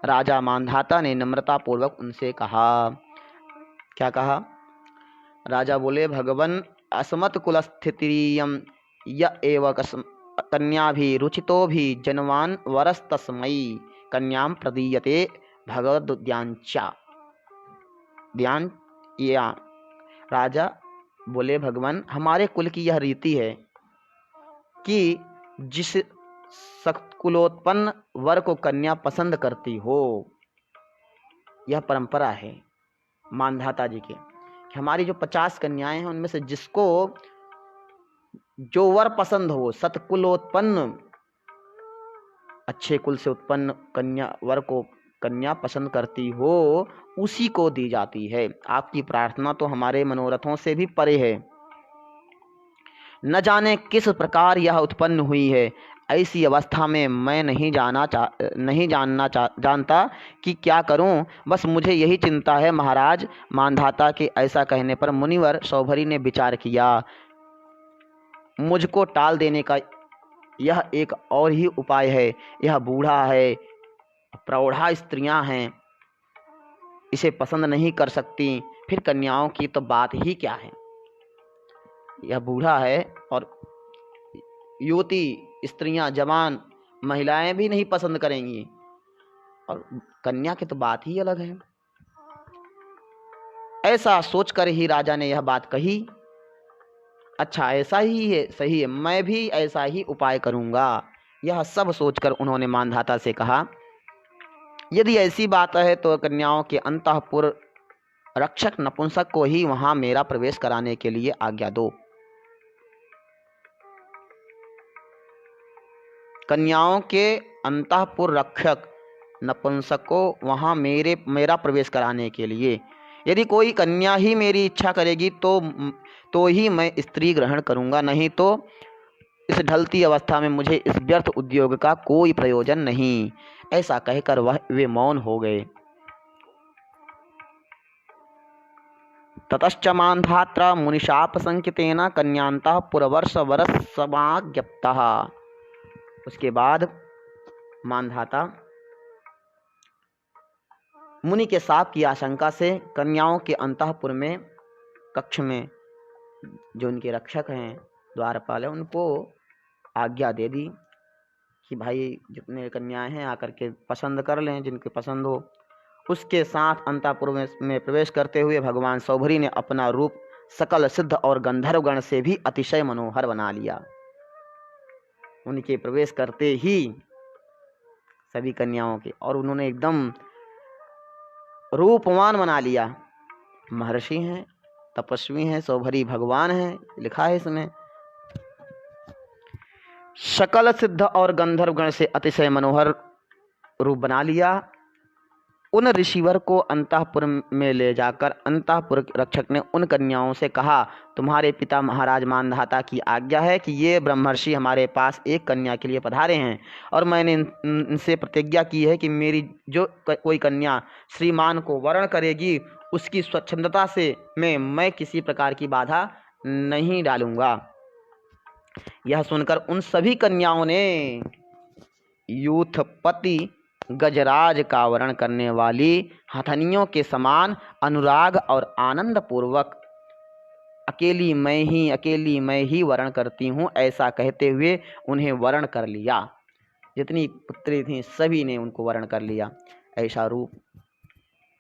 राजा मांधाता ने नम्रता पूर्वक उनसे कहा। क्या कहा? राजा बोले, भगवन असमत कुलस्थितियं य एव कन्या भी रुचितो भी जनवान वरस्तस्मयी कन्याम प्रदीयते भगवद्याञ्चा ध्यान या। राजा बोले, भगवान, हमारे कुल की यह रीति है कि जिस सत्कुलोत्पन्न वर को कन्या पसंद करती हो, यह परंपरा है मांधाता जी की। हमारी जो 50 कन्याएं हैं उनमें से जिसको जो वर पसंद हो, सत्कुलोत्पन्न अच्छे कुल से उत्पन्न कन्या वर को कन्या पसंद करती हो उसी को दी जाती है। आपकी प्रार्थना तो हमारे मनोरथों से भी परे है। न जाने किस प्रकार यह उत्पन्न हुई है। ऐसी अवस्था में मैं नहीं जानता कि क्या करूं। बस मुझे यही चिंता है महाराज। मांधाता के ऐसा कहने पर मुनिवर सौभरी ने विचार किया। मुझको टाल देने का यह एक और ही उपाय है। यह बूढ़ा है, प्रौढ़ा स्त्रियां हैं, इसे पसंद नहीं कर सकती, फिर कन्याओं की तो बात ही क्या है। यह बूढ़ा है और युवती स्त्रियां, जवान महिलाएं भी नहीं पसंद करेंगी, और कन्या की तो बात ही अलग है। ऐसा सोचकर ही राजा ने यह बात कही। अच्छा, ऐसा ही है, सही है, मैं भी ऐसा ही उपाय करूंगा। यह सब सोचकर उन्होंने मांधाता से कहा, यदि ऐसी बात है तो कन्याओं के अंतःपुर रक्षक नपुंसक को ही वहां मेरा प्रवेश कराने के लिए आज्ञा दो। कन्याओं के अंतःपुर रक्षक नपुंसक को वहां मेरा प्रवेश कराने के लिए, यदि कोई कन्या ही मेरी इच्छा करेगी तो ही मैं स्त्री ग्रहण करूंगा, नहीं तो इस ढलती अवस्था में मुझे इस व्यर्थ उद्योग का कोई प्रयोजन नहीं। ऐसा कहकर वे मौन हो गए। ततश्च मांधाता मुनिशाप संकितेन कन्यांतः पुरवर्ष वरस समाज्ञप्तः। उसके बाद मांधाता मुनि के शाप की आशंका से कन्याओं के अंतःपुर में कक्ष में जो उनके रक्षक हैं, द्वारपाल है, उनको आज्ञा दे दी कि भाई जितने कन्याएं हैं आकर के पसंद कर लें, जिनके पसंद हो। उसके साथ अंतःपुर में प्रवेश करते हुए भगवान सौभरी ने अपना रूप सकल सिद्ध और गंधर्वगण से भी अतिशय मनोहर बना लिया। उनके प्रवेश करते ही सभी कन्याओं के, और उन्होंने एकदम रूपवान बना लिया। महर्षि हैं, तपस्वी हैं, सौभरी भगवान हैं, लिखा है इसमें। सकल सिद्ध और गंधर्वगण से अतिशय मनोहर रूप बना लिया। उन ऋषिवर को अंतःपुर में ले जाकर अंतःपुर रक्षक ने उन कन्याओं से कहा, तुम्हारे पिता महाराज मांधाता की आज्ञा है कि ये ब्रह्मर्षि हमारे पास एक कन्या के लिए पधारे हैं, और मैंने इनसे प्रतिज्ञा की है कि मेरी जो कोई कन्या श्रीमान को वरण करेगी उसकी स्वच्छंदता से मैं किसी प्रकार की बाधा नहीं डालूंगा। यह सुनकर उन सभी कन्याओं ने यूथपति गजराज का वर्ण करने वाली हथनियों के समान अनुराग और आनंद पूर्वक अकेली मैं ही वर्ण करती हूँ ऐसा कहते हुए उन्हें वर्ण कर लिया। जितनी पुत्री थीं सभी ने उनको वर्ण कर लिया। ऐसा रूप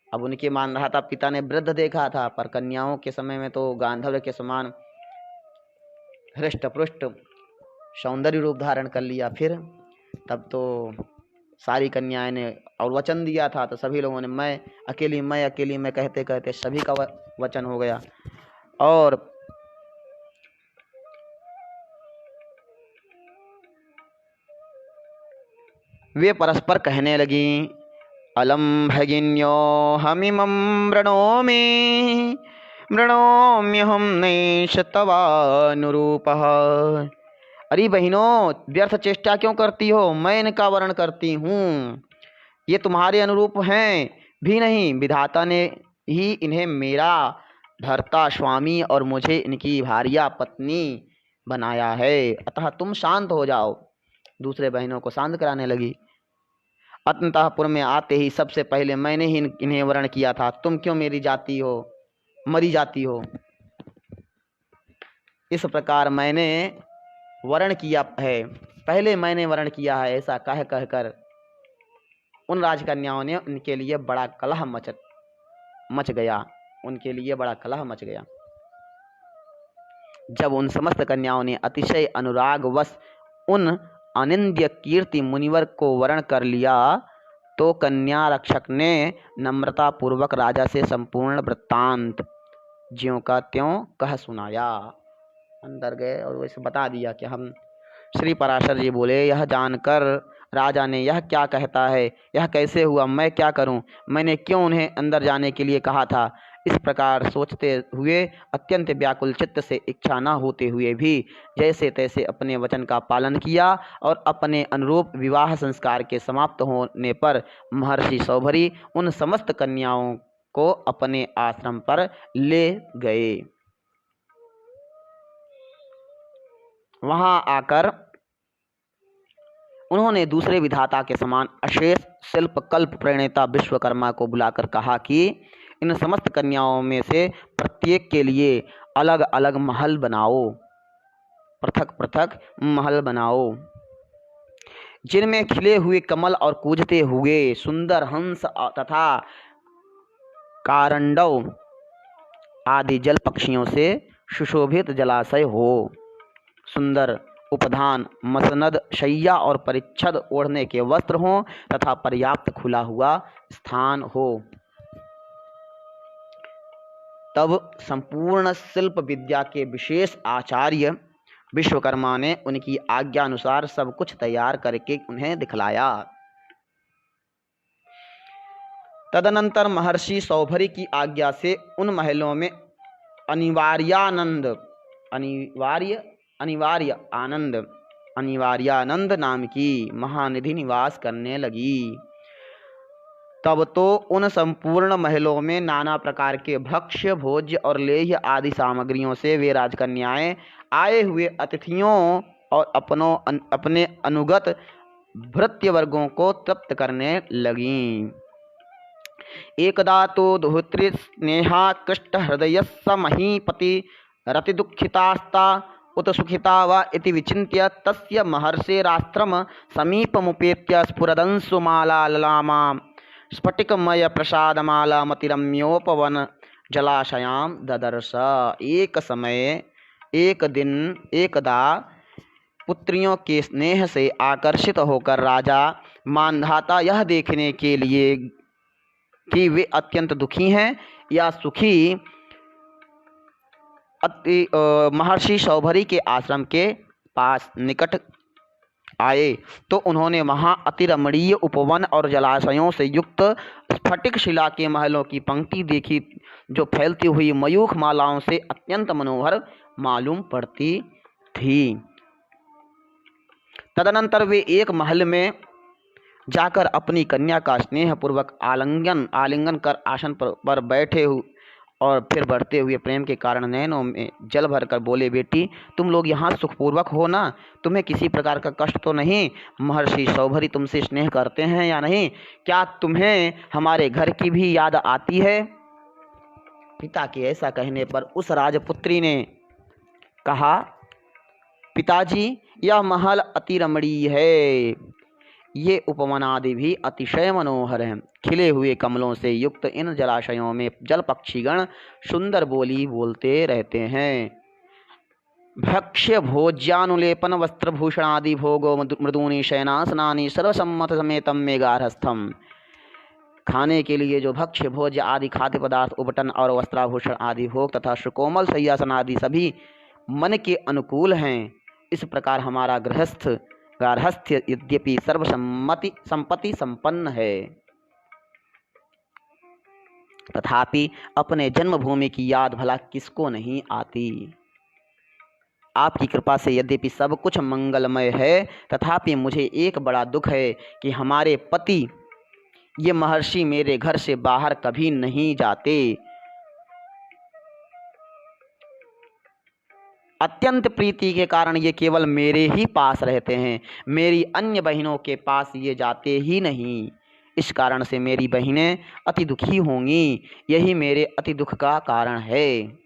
अब उनके मांधाता पिता ने वृद्ध देखा था, पर कन्याओं के समय में तो गांधर्व के समान हृष्ट पुष्ट सौंदर्य रूप धारण कर लिया। फिर तब तो सारी कन्याएं ने और वचन दिया था, तो सभी लोगों ने मैं अकेली मैं कहते कहते सभी का वचन हो गया। और वे परस्पर कहने लगी, अलम भगिन्यो हमिमं मृणोम्यहं नैष तवानुरूपः। अरे बहनों, व्यर्थ चेष्टा क्यों करती हो? मैं इनका वर्ण करती हूँ, ये तुम्हारे अनुरूप हैं भी नहीं। विधाता ने ही इन्हें मेरा धर्ता स्वामी और मुझे इनकी भार्या पत्नी बनाया है, अतः तुम शांत हो जाओ। दूसरे बहनों को शांत कराने लगी। अंतःपुर में आते ही सबसे पहले मैंने ही इन्हें वर्ण किया था, तुम क्यों मरी जाती हो। इस प्रकार मैंने वर्ण किया है, पहले मैंने वर्ण किया है, ऐसा कहकर उन राजकन्याओं ने उनके लिए बड़ा कलह मच गया। जब उन समस्त कन्याओं ने अतिशय अनुरागवश उन अनिंद्य कीर्ति मुनिवर को वर्ण कर लिया, तो कन्या रक्षक ने नम्रता पूर्वक राजा से संपूर्ण वृत्तांत ज्यों का त्यों कह सुनाया। अंदर गए और वैसे बता दिया कि हम श्री पराशर जी बोले, यह जानकर राजा ने, यह क्या कहता है, यह कैसे हुआ, मैं क्या करूं, मैंने क्यों उन्हें अंदर जाने के लिए कहा था। इस प्रकार सोचते हुए, अत्यंत व्याकुल चित्त से, इच्छा न होते हुए भी जैसे तैसे अपने वचन का पालन किया और अपने अनुरूप विवाह संस्कार के समाप्त होने पर महर्षि सौभरी उन समस्त कन्याओं को अपने आश्रम पर ले गए। वहां आकर उन्होंने दूसरे विधाता के समान अशेष शिल्प कल्प प्रणेता विश्वकर्मा को बुलाकर कहा कि इन समस्त कन्याओं में से प्रत्येक के लिए अलग अलग महल बनाओ, पृथक पृथक महल बनाओ, जिनमें खिले हुए कमल और कूजते हुए सुंदर हंस तथा कारंडव आदि जल पक्षियों से सुशोभित जलाशय हो, सुंदर उपधान, मसनद, शैया और परिच्छद ओढ़ने के वस्त्र हों तथा पर्याप्त खुला हुआ स्थान हो। तब संपूर्ण शिल्प विद्या के विशेष आचार्य विश्वकर्मा ने उनकी आज्ञा अनुसार सब कुछ तैयार करके उन्हें दिखलाया। तदनंतर महर्षि सौभरी की आज्ञा से उन महलों में अनिवार्यानंद नाम की महानिधि निवास करने लगी। तब तो उन संपूर्ण महलों में नाना प्रकार के भक्ष्य, भोज्य और लेह्य आदि सामग्रियों से वे राजकन्याएं आए हुए अतिथियों और अपने अनुगत भृत्य वर्गों को तृप्त करने लगीं। एकदा तो धोत्री स्नेहा कृष्ट हृदयस्स महीपति रतिदुःखितास्ता उत सुखिता वा इति विचिन्त्य तस्य महर्षेराश्रम समीपमुपेत्य स्फुरदंशुमाला ललामां स्फटिकमय प्रसादमाला मतिरम्योपवन जलाशयां ददर्श। एक समय एकदा पुत्रियों के स्नेह से आकर्षित होकर राजा मानधाता यह देखने के लिए कि वे अत्यंत दुखी हैं या सुखी महर्षि सौभरी के आश्रम के पास निकट आए तो उन्होंने वहां अति रमणीय उपवन और जलाशयों से युक्त स्फटिक शिला के महलों की पंक्ति देखी, जो फैलती हुई मयूख मालाओं से अत्यंत मनोहर मालूम पड़ती थी। तदनंतर वे एक महल में जाकर अपनी कन्या का स्नेहपूर्वक आलिंगन कर आसन पर बैठे और फिर बढ़ते हुए प्रेम के कारण नैनों में जल भरकर बोले, बेटी तुम लोग यहाँ सुखपूर्वक हो ना, तुम्हें किसी प्रकार का कष्ट तो नहीं? महर्षि सौभरी तुमसे स्नेह करते हैं या नहीं? क्या तुम्हें हमारे घर की भी याद आती है? पिता के ऐसा कहने पर उस राजपुत्री ने कहा, पिताजी यह महल अति रमणीय है, ये उपवन आदि भी अतिशय मनोहर हैं। खिले हुए कमलों से युक्त इन जलाशयों में जल पक्षीगण सुंदर बोली बोलते रहते हैं। भक्ष्य भोज्यानुलेपन वस्त्रभूषण आदि भोगो मृदूनि शयनासनानि सर्वसम्मत समेतम मेगारस्थम। खाने के लिए जो भक्ष्य भोज्य आदि खाद्य पदार्थ, उपटन और वस्त्राभूषण आदि भोग तथा सुकोमल शय्यासन आदि सभी मन के अनुकूल हैं। इस प्रकार हमारा गार्हस्थ्य यद्यपि संपत्ति संपन्न है, तथापि अपने जन्मभूमि की याद भला किसको नहीं आती। आपकी कृपा से यद्यपि सब कुछ मंगलमय है, तथापि मुझे एक बड़ा दुख है कि हमारे पति ये महर्षि मेरे घर से बाहर कभी नहीं जाते। अत्यंत प्रीति के कारण ये केवल मेरे ही पास रहते हैं, मेरी अन्य बहनों के पास ये जाते ही नहीं। इस कारण से मेरी बहनें अति दुखी होंगी, यही मेरे अति दुख का कारण है।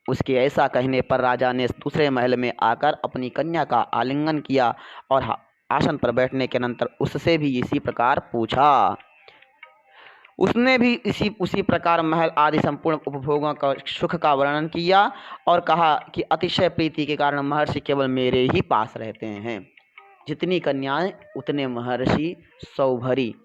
उसके ऐसा कहने पर राजा ने दूसरे महल में आकर अपनी कन्या का आलिंगन किया और आसन पर बैठने के अनंतर उससे भी इसी प्रकार पूछा। उसने भी उसी प्रकार महल आदि संपूर्ण उपभोगों का सुख का वर्णन किया और कहा कि अतिशय प्रीति के कारण महर्षि केवल मेरे ही पास रहते हैं। जितनी कन्याएं उतने महर्षि सौभरी।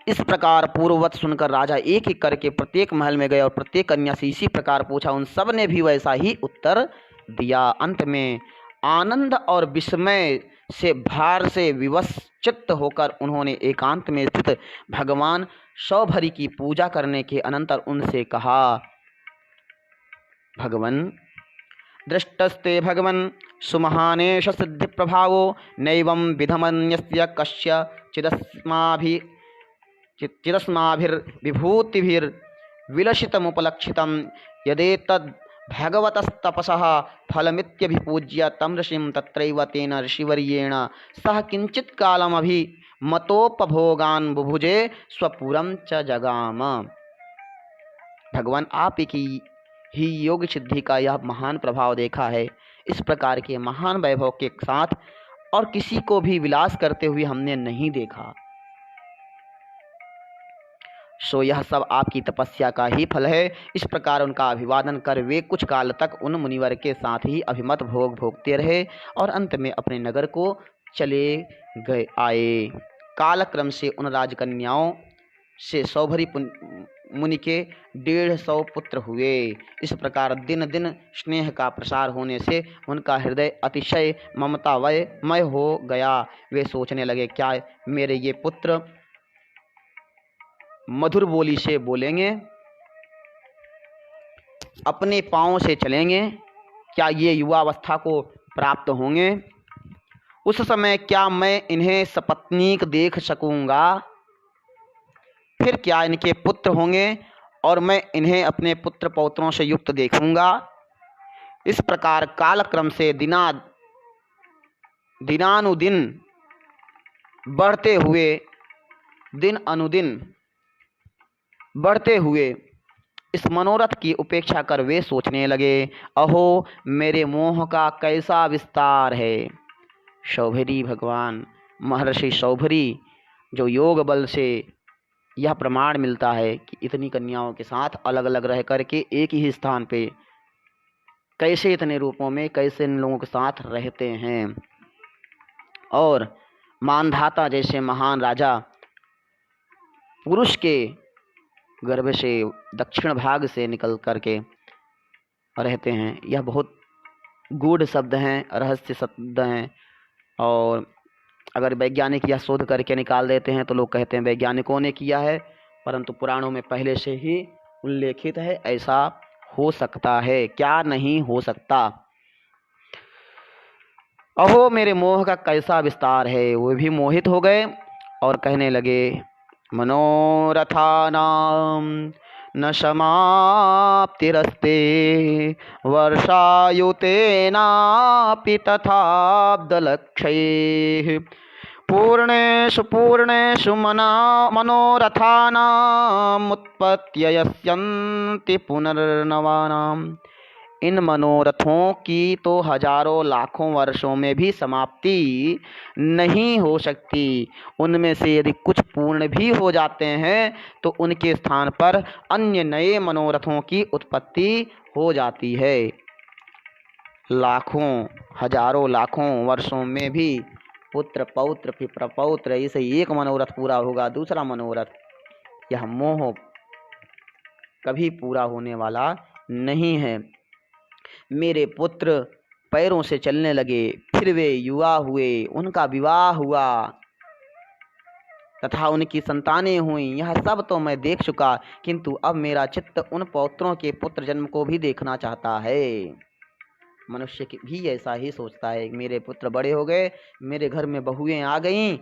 इस प्रकार पूर्ववत सुनकर राजा एक एक करके प्रत्येक महल में गए और प्रत्येक कन्या से इसी प्रकार पूछा। उन सब ने भी वैसा ही उत्तर दिया। अंत में आनंद और विस्मय से भार से विवश चित्त होकर उन्होंने एकांत में स्थित भगवान शौभरी की पूजा करने के अनंतर उनसे कहा, भगवन दृष्टस्ते भगवन् सुमहानेश सिद्धि प्रभावो नैवं विधमन्यस्य कस्य चिदस्माभिर्विभूतिभिर्विलसितमुपलक्षितं यदेतद् भगवतस्तपसः फलमित्यभिपूज्य तं ऋषिं तत्रैव तेन ऋषिवर्येण सह किंचित् कालमभिमतोपभोगान् बुभुजे स्वपुरं च जगाम। भगवान, आप ही योग सिद्धि का यह महान प्रभाव देखा है। इस प्रकार के महान वैभव के साथ और किसी को भी विलास करते हुए हमने नहीं देखा। सो यह सब आपकी तपस्या का ही फल है। इस प्रकार उनका अभिवादन कर वे कुछ काल तक उन मुनिवर के साथ ही अभिमत भोग भोगते रहे और अंत में अपने नगर को चले गए आए। कालक्रम से उन राजकन्याओं से शौभरी मुनि के 150 पुत्र हुए। इस प्रकार दिन दिन स्नेह का प्रसार होने से उनका हृदय अतिशय ममतामय हो गया। वे सोचने लगे, क्या मेरे ये पुत्र मधुर बोली से बोलेंगे, अपने पांवों से चलेंगे? क्या ये युवावस्था को प्राप्त होंगे? उस समय क्या मैं इन्हें सपत्नीक देख सकूंगा? फिर क्या इनके पुत्र होंगे और मैं इन्हें अपने पुत्र पौत्रों से युक्त देखूंगा? इस प्रकार कालक्रम से दिनानुदिन बढ़ते हुए इस मनोरथ की उपेक्षा कर वे सोचने लगे, अहो मेरे मोह का कैसा विस्तार है। शौभरी भगवान महर्षि शौभरी जो योग बल से यह प्रमाण मिलता है कि इतनी कन्याओं के साथ अलग अलग रह करके एक ही स्थान पे कैसे इतने रूपों में कैसे इन लोगों के साथ रहते हैं। और मानधाता जैसे महान राजा पुरुष के गर्भ से दक्षिण भाग से निकल करके रहते हैं। यह बहुत गूढ़ शब्द हैं, रहस्य शब्द हैं और अगर वैज्ञानिक यह शोध करके निकाल देते हैं तो लोग कहते हैं वैज्ञानिकों ने किया है, परंतु पुराणों में पहले से ही उल्लेखित है। ऐसा हो सकता है, क्या नहीं हो सकता। अहो मेरे मोह का कैसा विस्तार है। वो भी मोहित हो गए और कहने लगे, मनोरथानां न समाप्तिरस्ते वर्षायुतेनापि तथाब्दलक्षैः पूर्णेषु मनोरथानामुत्पत्त्ययस्यन्ति पुनर्नवानाम्। इन मनोरथों की तो हजारों लाखों वर्षों में भी समाप्ति नहीं हो सकती। उनमें से यदि कुछ पूर्ण भी हो जाते हैं तो उनके स्थान पर अन्य नए मनोरथों की उत्पत्ति हो जाती है। लाखों हजारों लाखों वर्षों में भी पुत्र पौत्र फिर प्रपौत्र, इसे एक मनोरथ पूरा होगा, दूसरा मनोरथ, यह मोह कभी पूरा होने वाला नहीं है। मेरे पुत्र पैरों से चलने लगे, फिर वे युवा हुए, उनका विवाह हुआ तथा उनकी संतानें हुई। यह सब तो मैं देख चुका, किंतु अब मेरा चित्त उन पौत्रों के पुत्र जन्म को भी देखना चाहता है। मनुष्य भी ऐसा ही सोचता है, मेरे पुत्र बड़े हो गए, मेरे घर में बहुएं आ गईं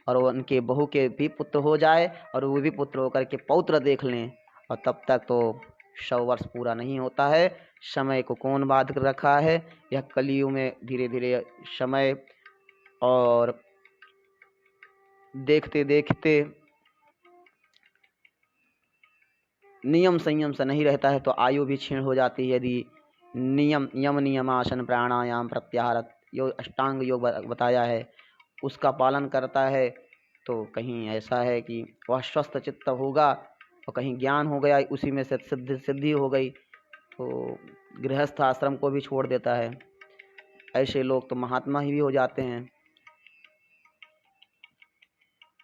और उनके बहू के भी पुत्र हो जाए और वो भी पुत्र होकर के पौत्र देख लें। और तब तक तो 100 वर्ष पूरा नहीं होता है। समय को कौन बांध कर रखा है। यह कलियुग में धीरे धीरे समय और देखते देखते नियम संयम से नहीं रहता है तो आयु भी क्षीण हो जाती है। यदि यम नियमासन प्राणायाम प्रत्याहार योग अष्टांग योग बताया है उसका पालन करता है तो कहीं ऐसा है कि वह स्वस्थ चित्त होगा और कहीं ज्ञान हो गया, उसी में से सिद्धि हो गई तो गृहस्थ आश्रम को भी छोड़ देता है। ऐसे लोग तो महात्मा ही भी हो जाते हैं।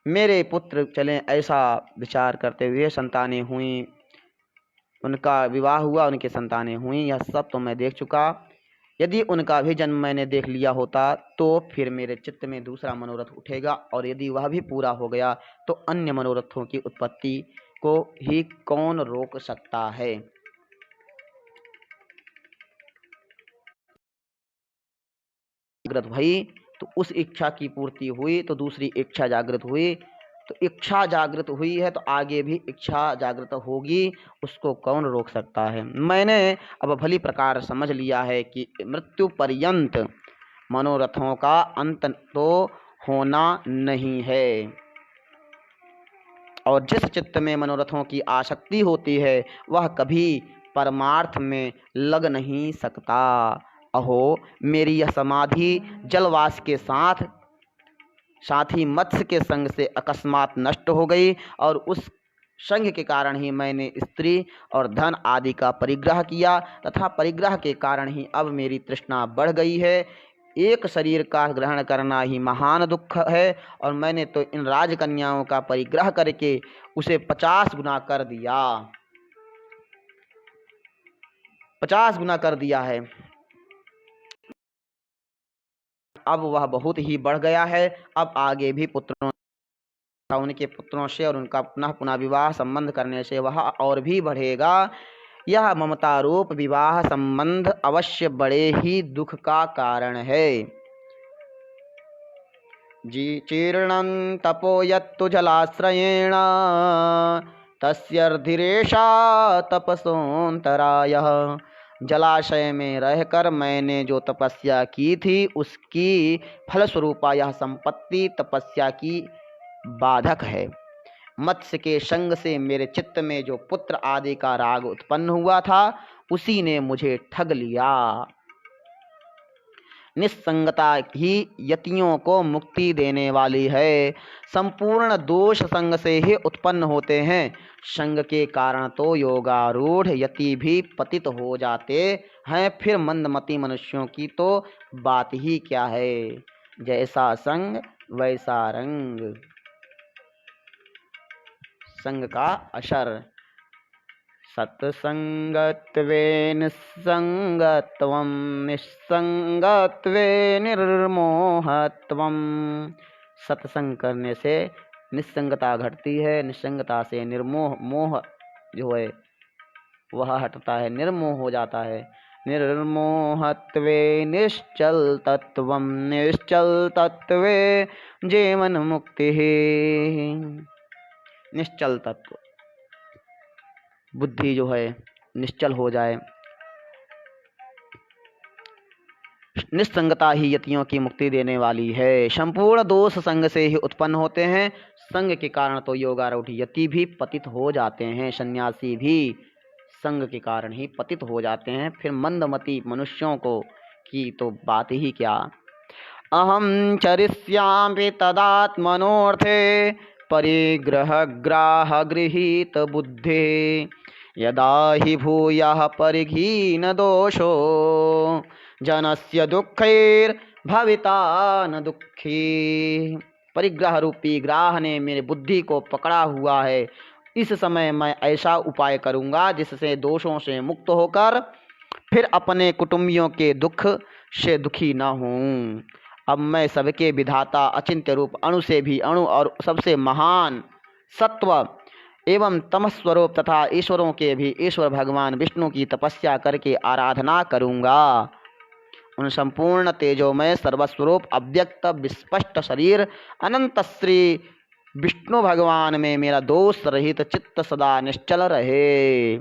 मेरे पुत्र चलें, ऐसा विचार करते हुए संतानें हुई, उनका विवाह हुआ, उनकी संतानें हुई, यह सब तो मैं देख चुका। यदि उनका भी जन्म मैंने देख लिया होता तो फिर मेरे चित्त में दूसरा मनोरथ उठेगा, और यदि वह भी पूरा हो गया तो अन्य मनोरथों की उत्पत्ति को ही कौन रोक सकता है। जागृत भई तो उस इच्छा की पूर्ति हुई, तो दूसरी इच्छा जागृत हुई, तो इच्छा जागृत हुई है तो आगे भी इच्छा जागृत होगी, उसको कौन रोक सकता है। मैंने अब भली प्रकार समझ लिया है कि मृत्यु पर्यंत मनोरथों का अंत तो होना नहीं है, और जिस चित्त में मनोरथों की आसक्ति होती है वह कभी परमार्थ में लग नहीं सकता। अहो, मेरी यह समाधि जलवास के साथ ही मत्स्य के संग से अकस्मात नष्ट हो गई, और उस संग के कारण ही मैंने स्त्री और धन आदि का परिग्रह किया, तथा परिग्रह के कारण ही अब मेरी तृष्णा बढ़ गई है। एक शरीर का ग्रहण करना ही महान दुख है, और मैंने तो इन राजकन्याओं का परिग्रह करके उसे 50 गुना कर दिया, 50 गुना कर दिया है। अब वह बहुत ही बढ़ गया है। अब आगे भी पुत्रों, उनके पुत्रों से और उनका पुनः पुनः विवाह संबंध करने से वह और भी बढ़ेगा। यह ममता रूप विवाह संबंध अवश्य बड़े ही दुख का कारण है। जी चीर्णं तपो यत्तु जलाश्रयेण तस्यर्धिरेषा तपसोऽन्तरायः। जलाशय में रहकर मैंने जो तपस्या की थी उसकी फलस्वरूपा यह संपत्ति तपस्या की बाधक है। मत्स्य के संग से मेरे चित्त में जो पुत्र आदि का राग उत्पन्न हुआ था उसी ने मुझे ठग लिया। निस्संगता ही यतियों को मुक्ति देने वाली है। संपूर्ण दोष संग से ही उत्पन्न होते हैं। संग के कारण तो योगारूढ़ यति भी पतित हो जाते हैं, फिर मंदमती मनुष्यों की तो बात ही क्या है। जैसा संग वैसा रंग, संग का असर। सत्संगत्वे निस्संगत्वं निस्संगत्वे निर्मोहत्वं। सत्संग करने से निस्संगता घटती है, निस्संगता से निर्मोह, मोह जो है वह हटता है, निर्मोह हो जाता है। निर्मोहत्वे निश्चल तत्वं निश्चल तत्वे जीवन मुक्ति। निश्चल तत्व, बुद्धि जो है निश्चल हो जाए। निस्संगता ही यतियों की मुक्ति देने वाली है। संपूर्ण दोष संग से ही उत्पन्न होते हैं। संग के कारण तो योगारूढ़ यति भी पतित हो जाते हैं, सन्यासी भी संग के कारण ही पतित हो जाते हैं, फिर मंदमती मनुष्यों को की तो बात ही क्या। अहम चरिष्यामि तदात्मनोर्थे परिग्रह ग्राह गृहीत बुद्धे। यदा हि भूयः परिघीन दोषो जनस्य दुःखैर्भविता न दुःखी। परिग्रह रूपी ग्राह ने मेरे बुद्धि को पकड़ा हुआ है। इस समय मैं ऐसा उपाय करूंगा जिससे दोषों से मुक्त होकर फिर अपने कुटुंबियों के दुख से दुखी न हूँ। अब मैं सबके विधाता अचिंत्य रूप अणु से भी अणु और सबसे महान सत्व एवं तमस्वरूप तथा ईश्वरों के भी ईश्वर भगवान विष्णु की तपस्या करके आराधना करूंगा। उन संपूर्ण तेजोमय सर्वस्वरूप अव्यक्त विस्पष्ट शरीर अनंत श्री विष्णु भगवान में मेरा दोष रहित चित्त सदा निश्चल रहे,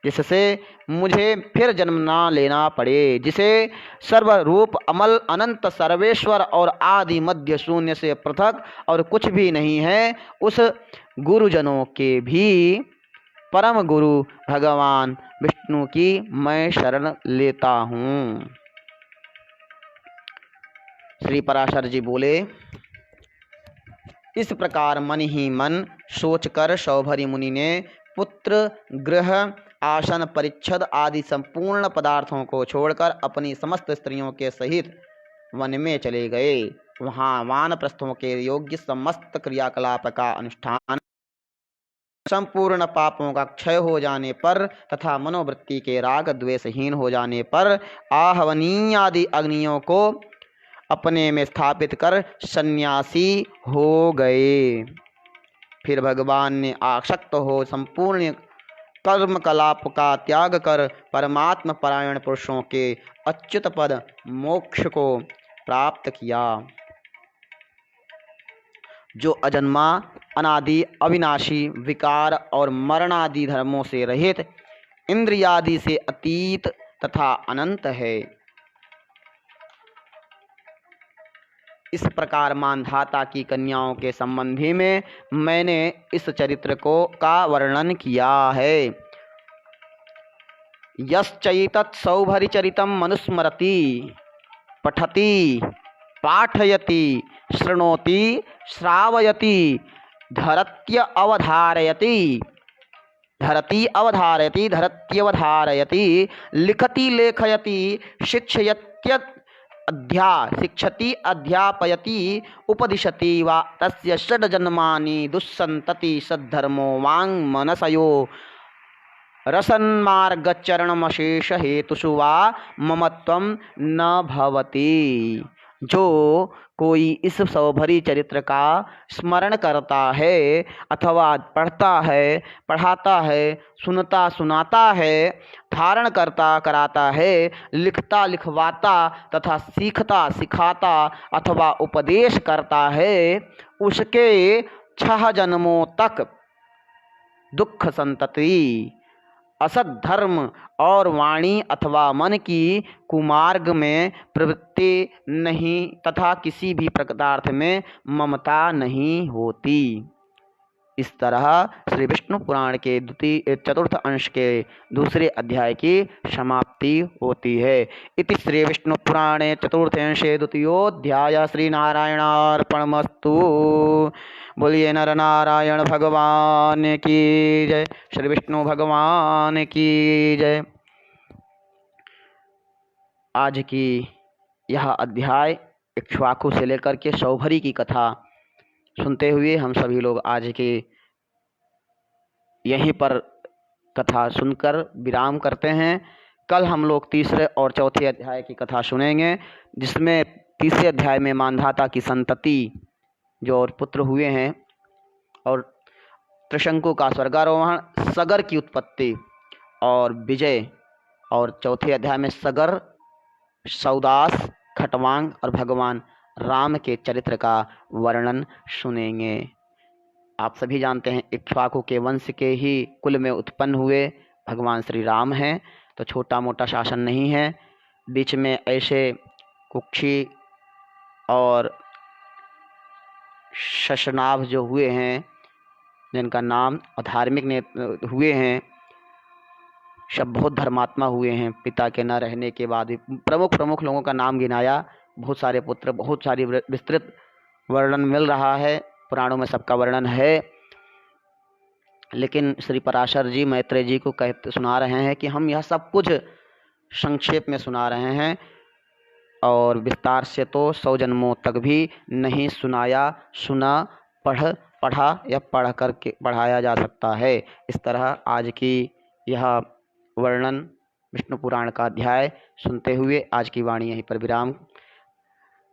जिससे मुझे फिर जन्म ना लेना पड़े, जिसे सर्वरूप अमल अनंत सर्वेश्वर और आदि मध्य शून्य से पृथक और कुछ भी नहीं है, उस गुरुजनों के भी परम गुरु भगवान विष्णु की मैं शरण लेता हूँ। श्री पराशर जी बोले, इस प्रकार मन ही मन सोचकर शौभरी मुनि ने पुत्र गृह आसन परिच्छद आदि संपूर्ण पदार्थों को छोड़कर अपनी समस्त स्त्रियों के सहित वन में चले गए। वहाँ वानप्रस्थों के योग्य समस्त क्रियाकलाप का अनुष्ठान, संपूर्ण पापों का क्षय हो जाने पर तथा मनोवृत्ति के राग द्वेषहीन हो जाने पर आहवनीय आदि अग्नियों को अपने में स्थापित कर सन्यासी हो गए। फिर भगवान ने आसक्त हो संपूर्ण कर्म कलाप का त्याग कर परमात्म परायण पुरुषों के अच्युत पद मोक्ष को प्राप्त किया, जो अजन्मा, अनादि, अविनाशी, विकार और मरणादि धर्मों से रहित, इंद्रियादि से अतीत तथा अनंत है। इस प्रकार मानधाता की कन्याओं के संबंधी में मैंने इस चरित्र का वर्णन किया है। यश्चैतत् सौभरिचरितं मनुस्मरति पठति पाठयति शृणोति श्रावयति धरती अवधारयति धरत्यवधारयति लिखति लेखयति शिक्षति अध्यापयति उपदिशति वा तस्य षड्जन्मानि दुस्सन्तति सद्धर्मो वाङ् मनसयो रसन्मार्गचरणमशेष हेतुषु वा ममत्वं न भवति। जो कोई इस सौभरी चरित्र का स्मरण करता है अथवा पढ़ता है, पढ़ाता है, सुनता सुनाता है, धारण करता कराता है, लिखता लिखवाता तथा सीखता सिखाता अथवा उपदेश करता है, उसके 6 जन्मों तक दुख संतति, असत धर्म और वाणी अथवा मन की कुमार्ग में प्रवृत्ति नहीं तथा किसी भी पदार्थ में ममता नहीं होती। इस तरह श्री विष्णु पुराण के चतुर्थ अंश के दूसरे अध्याय की समाप्ति होती है। इति श्री विष्णु पुराणे चतुर्थे अंशे द्वितीयोऽध्याय श्री नारायणार्पणमस्तु। बोलिए नर नारायण भगवान की जय, श्री विष्णु भगवान की जय। आज की यह अध्याय इक्ष्वाकु से लेकर के सौभरी की कथा सुनते हुए हम सभी लोग आज के यहीं पर कथा सुनकर विराम करते हैं। कल हम लोग तीसरे और चौथे अध्याय की कथा सुनेंगे, जिसमें तीसरे अध्याय में मानधाता की संतति जो और पुत्र हुए हैं और त्रिशंकु का स्वर्गारोहण, सगर की उत्पत्ति और विजय, और चौथे अध्याय में सगर, सौदास, खटवांग और भगवान राम के चरित्र का वर्णन सुनेंगे। आप सभी जानते हैं इक्ष्वाकु के वंश के ही कुल में उत्पन्न हुए भगवान श्री राम हैं, तो छोटा मोटा शासन नहीं है। बीच में ऐसे कुक्षी और शशनाभ जो हुए हैं, जिनका नाम धार्मिक हुए हैं, सब बहुत धर्मात्मा हुए हैं। पिता के न रहने के बाद प्रमुख लोगों का नाम गिनाया, बहुत सारे पुत्र, बहुत सारी विस्तृत वर्णन मिल रहा है, पुराणों में सबका वर्णन है। लेकिन श्री पराशर जी मैत्रेय जी को सुना रहे हैं कि हम यह सब कुछ संक्षेप में सुना रहे हैं और विस्तार से तो 100 जन्मों तक भी नहीं सुना पढ़ा या पढ़ करके पढ़ाया जा सकता है। इस तरह आज की यह वर्णन विष्णु पुराण का अध्याय सुनते हुए आज की वाणी यहीं पर विराम।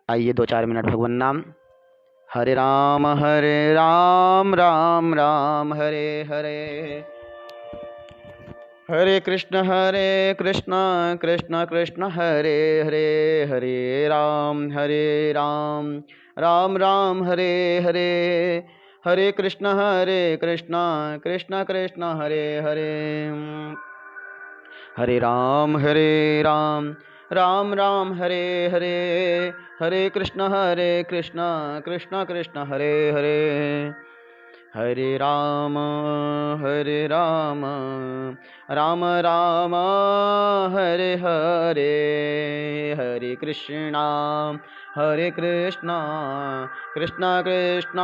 आइए 2-4 मिनट भगवान नाम। हरे राम राम राम हरे हरे, हरे कृष्ण कृष्ण कृष्ण हरे हरे, हरे राम राम राम हरे हरे, हरे कृष्ण कृष्ण कृष्ण हरे हरे, हरे राम राम राम हरे हरे, हरे कृष्ण कृष्ण कृष्ण हरे हरे, हरे राम राम राम हरे हरे, हरे कृष्ण कृष्ण कृष्ण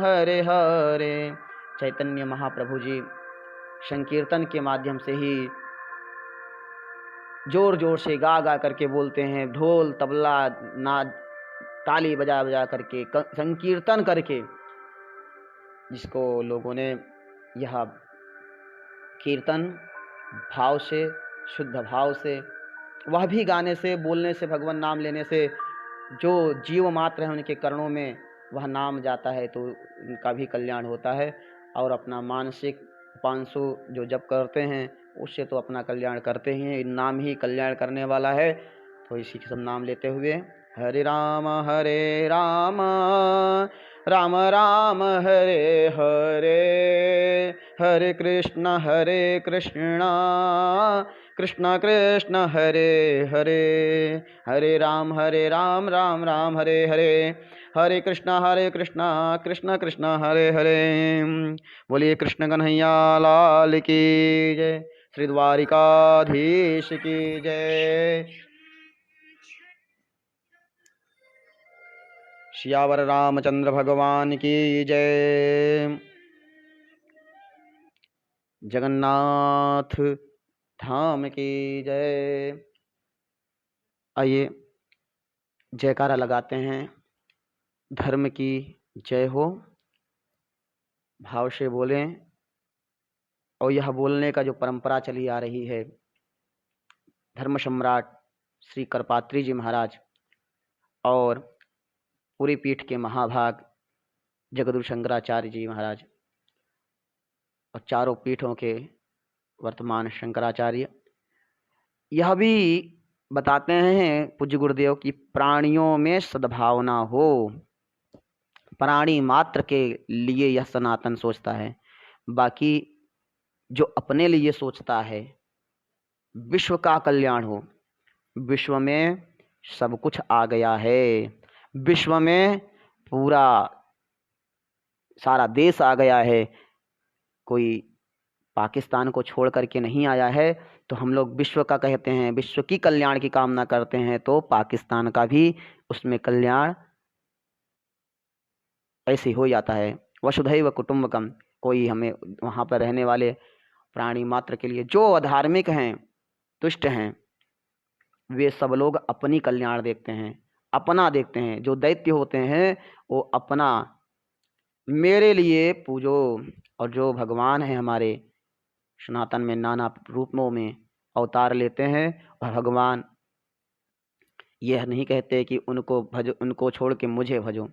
हरे हरे। चैतन्य महाप्रभु जी संकीर्तन के माध्यम से ही जोर जोर से गा गा करके बोलते हैं, ढोल तबला नाद ताली बजा बजा करके संकीर्तन करके, जिसको लोगों ने यह कीर्तन भाव से, शुद्ध भाव से, वह भी गाने से, बोलने से, भगवान नाम लेने से जो जीव मात्र है उनके कर्णों में वह नाम जाता है तो उनका भी कल्याण होता है। और अपना मानसिक 500 जो जप करते हैं उससे तो अपना कल्याण करते ही हैं। नाम ही कल्याण करने वाला है। तो इसी के सब नाम लेते हुए हरे राम राम राम हरे हरे, हरे कृष्ण कृष्ण कृष्ण हरे हरे, हरे राम राम राम हरे हरे, हरे कृष्ण कृष्ण कृष्ण हरे हरे। बोलिए कृष्ण कन्हैया लाल की जय, श्री द्वारिकाधीश की जय। सियावर रामचंद्र भगवान की जय। जगन्नाथ धाम की जय। आइए जयकारा लगाते हैं, धर्म की जय हो, भाव से बोलें। और यह बोलने का जो परंपरा चली आ रही है, धर्म सम्राट श्री करपात्री जी महाराज और पूरी पीठ के महाभाग जगद्गुरु शंकराचार्य जी महाराज और चारों पीठों के वर्तमान शंकराचार्य, यह भी बताते हैं पूज्य गुरुदेव की प्राणियों में सद्भावना हो। प्राणी मात्र के लिए यह सनातन सोचता है, बाकी जो अपने लिए सोचता है विश्व का कल्याण हो। विश्व में सब कुछ आ गया है, विश्व में पूरा सारा देश आ गया है, कोई पाकिस्तान को छोड़ करके नहीं आया है। तो हम लोग विश्व का कहते हैं, विश्व की कल्याण की कामना करते हैं, तो पाकिस्तान का भी उसमें कल्याण ऐसे हो जाता है। वसुधैव कुटुंबकम, कोई हमें वहाँ पर रहने वाले प्राणी मात्र के लिए जो अधार्मिक हैं, दुष्ट हैं, वे सब लोग अपनी कल्याण देखते हैं, अपना देखते हैं। जो दैत्य होते हैं वो अपना, मेरे लिए पूजो। और जो भगवान है हमारे सनातन में नाना रूपों में अवतार लेते हैं, वह भगवान यह नहीं कहते कि उनको भजो, उनको छोड़ के मुझे भजो।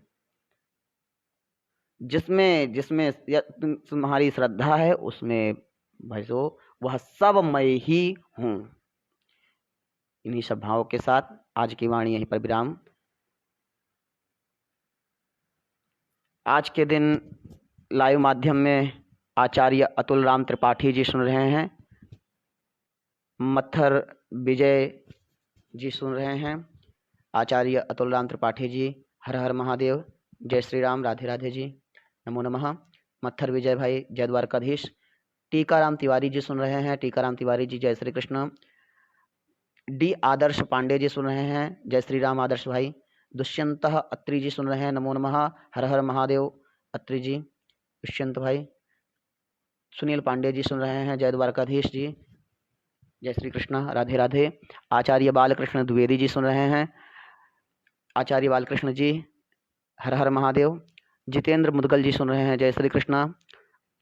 जिसमें जिसमें तुम्हारी श्रद्धा है उसमें भजो, वह सब मैं ही हूँ। इन्हीं सब भावों के साथ आज की वाणी यहीं पर विराम। आज के दिन लाइव माध्यम में आचार्य अतुल राम त्रिपाठी जी सुन रहे हैं, मत्थर विजय जी सुन रहे हैं। आचार्य अतुल राम त्रिपाठी जी, हर हर महादेव, जय श्री राम, राधे राधे जी, नमो नमः। मत्थर विजय भाई, जय द्वारकाधीश। टीकाराम तिवारी जी सुन रहे हैं, टीकाराम तिवारी जी, जय श्री कृष्ण। डी आदर्श पांडे जी सुन रहे हैं, जय श्री राम आदर्श भाई। दुष्यंत अत्री जी सुन रहे हैं, नमो नमः, हर हर महादेव अत्री जी, दुष्यंत भाई। सुनील पांडे जी सुन रहे हैं, जय द्वारकाधीश जी, जय श्री कृष्ण, राधे राधे। आचार्य बालकृष्ण द्विवेदी जी सुन रहे हैं, आचार्य बालकृष्ण जी, हर हर महादेव। जितेंद्र मुदगल जी सुन रहे हैं, जय श्री कृष्ण,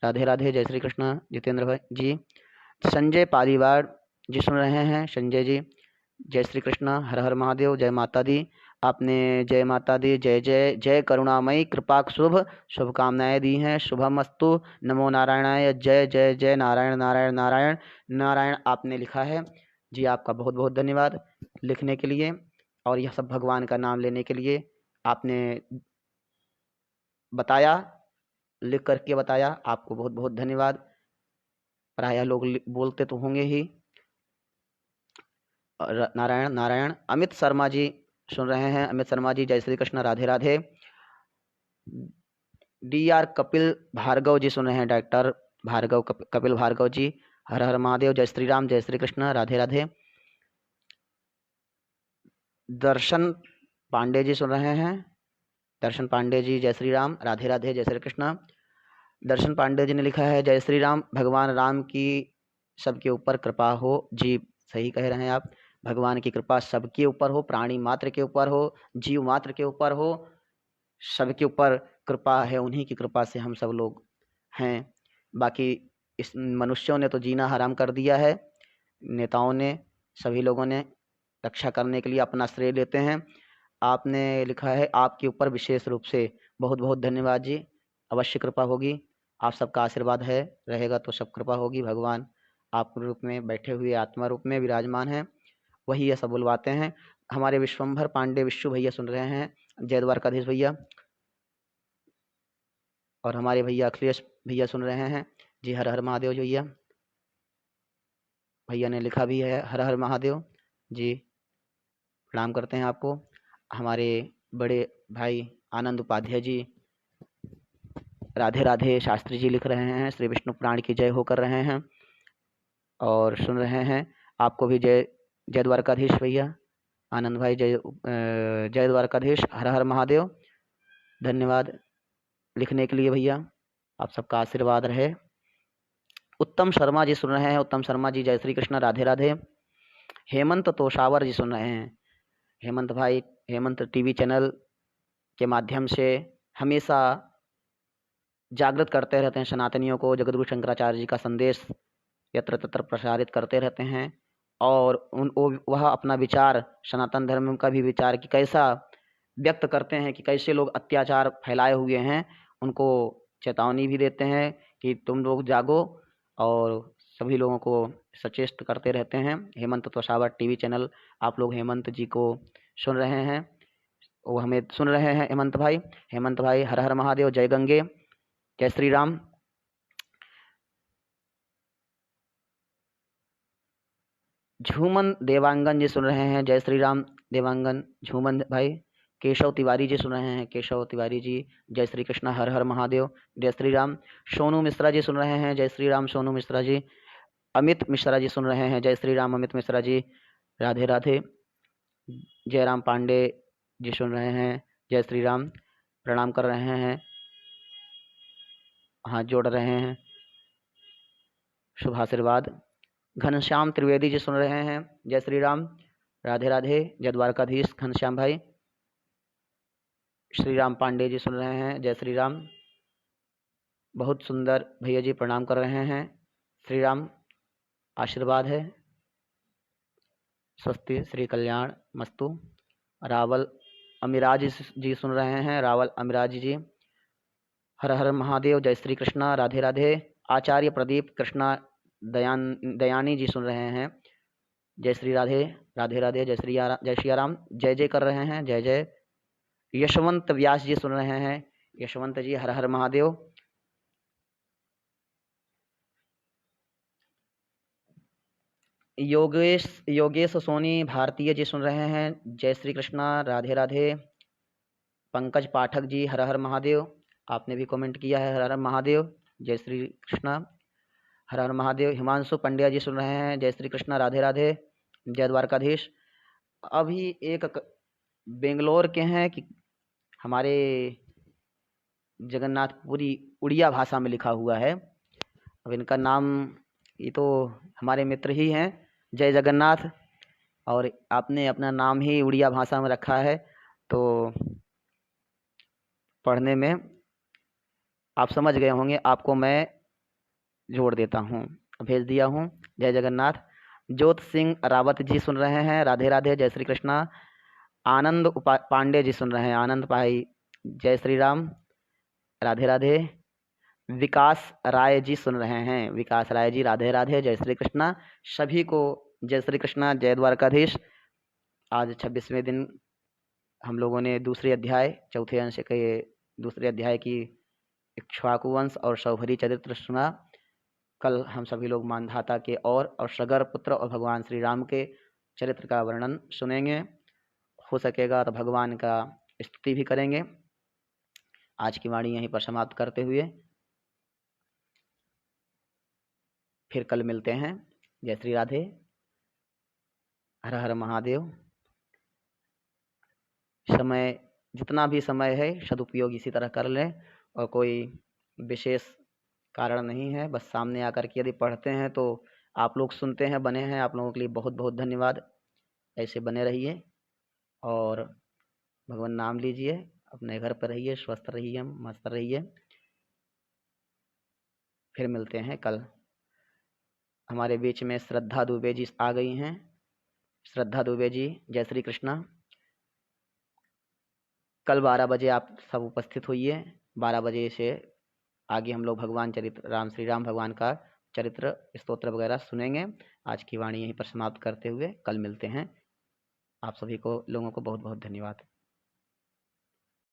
राधे राधे, जय श्री कृष्ण जितेंद्र भाई जी। संजय पालीवाड़ जी सुन रहे हैं, संजय जी, जय श्री कृष्ण, हर हर महादेव, जय माता दी। आपने जय माता दी, जय जय जय करुणामयी कृपा शुभ शुभकामनाएं दी हैं, शुभमस्तु, नमो नारायणाय, जय जय जय नारायण नारायण नारायण नारायण आपने लिखा है जी। आपका बहुत बहुत धन्यवाद लिखने के लिए और यह सब भगवान का नाम लेने के लिए। आपने बताया, लिख करके बताया, आपको बहुत बहुत धन्यवाद। प्रायः लोग बोलते तो होंगे ही। नारायण नारायण। अमित शर्मा जी सुन रहे हैं, अमित शर्मा जी, जय श्री कृष्ण, राधे राधे। DR कपिल भार्गव जी सुन रहे हैं, डॉक्टर भार्गव कपिल भार्गव जी, हर हर महादेव, जय श्री राम, जय श्री कृष्ण, राधे राधे। दर्शन पांडे जी सुन रहे हैं, दर्शन पांडे जी, जय श्री राम, राधे राधे, जय श्री कृष्ण। दर्शन पांडे जी ने लिखा है, जय श्री राम, भगवान राम की सबके ऊपर कृपा हो जी। सही कह रहे हैं आप, भगवान की कृपा सबके ऊपर हो, प्राणी मात्र के ऊपर हो, जीव मात्र के ऊपर हो, सबके ऊपर कृपा है। उन्हीं की कृपा से हम सब लोग हैं। बाकी इस मनुष्यों ने तो जीना हराम कर दिया है। नेताओं ने, सभी लोगों ने रक्षा करने के लिए अपना श्रेय लेते हैं। आपने लिखा है आपके ऊपर विशेष रूप से बहुत बहुत धन्यवाद जी। अवश्य कृपा होगी, आप सबका आशीर्वाद है रहेगा तो सब कृपा होगी। भगवान आप रूप में बैठे हुए आत्मा रूप में विराजमान हैं, वही ये सब बुलवाते हैं। हमारे विश्वंभर पांडे विश्व भैया सुन रहे हैं, जय द्वारकाधीश भैया। और हमारे भैया अखिलेश भैया सुन रहे हैं जी। हर हर महादेव भैया। भैया ने लिखा भी है हर हर महादेव जी, प्रणाम करते हैं आपको। हमारे बड़े भाई आनंद उपाध्याय जी, राधे राधे शास्त्री जी लिख रहे हैं श्री विष्णु पुराण की जय हो कर रहे हैं और सुन रहे हैं। आपको भी जय जय द्वारकाधीश भैया। आनंद भाई जय द्वारकाधीश, हर हर महादेव। धन्यवाद लिखने के लिए भैया, आप सबका आशीर्वाद रहे। उत्तम शर्मा जी सुन रहे हैं, उत्तम शर्मा जी जय श्री कृष्ण, राधे राधे। हेमंत तोशावर जी सुन रहे हैं। हेमंत भाई, हेमंत टीवी चैनल के माध्यम से हमेशा जागृत करते रहते हैं सनातनियों को। जगद्गुरु शंकराचार्य जी का संदेश यत्र तत्र प्रसारित करते रहते हैं और वह अपना विचार, सनातन धर्म का भी विचार कि कैसा व्यक्त करते हैं कि कैसे लोग अत्याचार फैलाए हुए हैं, उनको चेतावनी भी देते हैं कि तुम लोग जागो, और सभी लोगों को सचेत करते रहते हैं। हेमंत तोशावर टीवी चैनल, आप लोग हेमंत जी को सुन रहे हैं, वो हमें सुन रहे हैं। हेमंत भाई, हेमंत भाई हर हर महादेव, जय गंगे, जय श्री राम। झूमन देवांगन जी सुन रहे हैं, जय श्री राम देवांगन, झूमन भाई। केशव तिवारी जी सुन रहे हैं, केशव तिवारी जी जय श्री कृष्ण, हर हर महादेव, जय श्री राम। सोनू मिश्रा जी सुन रहे हैं, जय श्री राम सोनू मिश्रा जी। अमित मिश्रा जी सुन रहे हैं, जय श्री राम अमित मिश्रा जी, राधे राधे। जयराम पांडे जी सुन रहे हैं, जय श्री राम, प्रणाम कर रहे हैं, हाथ जोड़ रहे हैं, शुभ आशीर्वाद। घनश्याम त्रिवेदी जी सुन रहे हैं, जय श्री राम, राधे राधे, जय द्वारकाधीश घनश्याम भाई। श्री राम पांडे जी सुन रहे हैं, जय श्री राम, बहुत सुंदर भैया जी प्रणाम कर रहे हैं। श्री राम आशीर्वाद है, स्वस्ति श्री कल्याण मस्तु। रावल अमिराज जी सुन रहे हैं, रावल अमिराज जी, हर हर महादेव, जय श्री कृष्णा, राधे राधे। आचार्य प्रदीप कृष्णा दयानी जी सुन रहे हैं, जय श्री राधे, राधे राधे, जय श्री राम, जय जय कर रहे हैं, जय जय। यशवंत व्यास जी सुन रहे हैं, यशवंत जी हर हर महादेव। योगेश सोनी भारतीय जी सुन रहे हैं, जय श्री कृष्णा, राधे राधे। पंकज पाठक जी हर हर महादेव, आपने भी कमेंट किया है हर हर महादेव, जय श्री कृष्णा, हर हर महादेव। हिमांशु पंड्या जी सुन रहे हैं, जय श्री कृष्णा, राधे राधे, जय द्वारकाधीश। अभी एक बेंगलोर के हैं कि हमारे जगन्नाथपुरी उड़िया भाषा में लिखा हुआ है। अब इनका नाम, ये तो हमारे मित्र ही हैं, जय जगन्नाथ, और आपने अपना नाम ही उड़िया भाषा में रखा है, तो पढ़ने में आप समझ गए होंगे, आपको मैं जोड़ देता हूँ, भेज दिया हूँ, जय जगन्नाथ। ज्योत सिंह रावत जी सुन रहे हैं, राधे राधे, जय श्री कृष्णा। आनंद पांडे जी सुन रहे हैं, आनंद भाई जय श्री राम, राधे राधे। विकास राय जी सुन रहे हैं, विकास राय जी राधे राधे, जय श्री कृष्णा। सभी को जय श्री कृष्णा, जय द्वारकाधीश। आज 26वें दिन हम लोगों ने दूसरे अध्याय, चौथे अंश के दूसरे अध्याय की इक्ष्वाकु वंश और सौभरी चरित्र सुना। कल हम सभी लोग मानधाता के और सगर पुत्र और भगवान श्री राम के चरित्र का वर्णन सुनेंगे। हो सकेगा तो भगवान का स्तुति भी करेंगे। आज की वाणी यहीं पर समाप्त करते हुए फिर कल मिलते हैं। जय श्री राधे, हर हर महादेव। समय, जितना भी समय है सदुपयोग इसी तरह कर लें, और कोई विशेष कारण नहीं है, बस सामने आकर के यदि पढ़ते हैं तो आप लोग सुनते हैं, बने हैं, आप लोगों के लिए बहुत बहुत धन्यवाद। ऐसे बने रहिए और भगवान नाम लीजिए, अपने घर पर रहिए, स्वस्थ रहिए, मस्त रहिए। फिर मिलते हैं कल। हमारे बीच में श्रद्धा दुबे जी आ गई हैं। श्रद्धा दुबे जी, जय श्री कृष्णा। कल 12 बजे आप सब उपस्थित होइए। 12 बजे से आगे हम लोग भगवान चरित्र श्री राम भगवान का चरित्र स्तोत्र वगैरह सुनेंगे। आज की वाणी यहीं पर समाप्त करते हुए कल मिलते हैं। आप सभी को लोगों को बहुत बहुत धन्यवाद।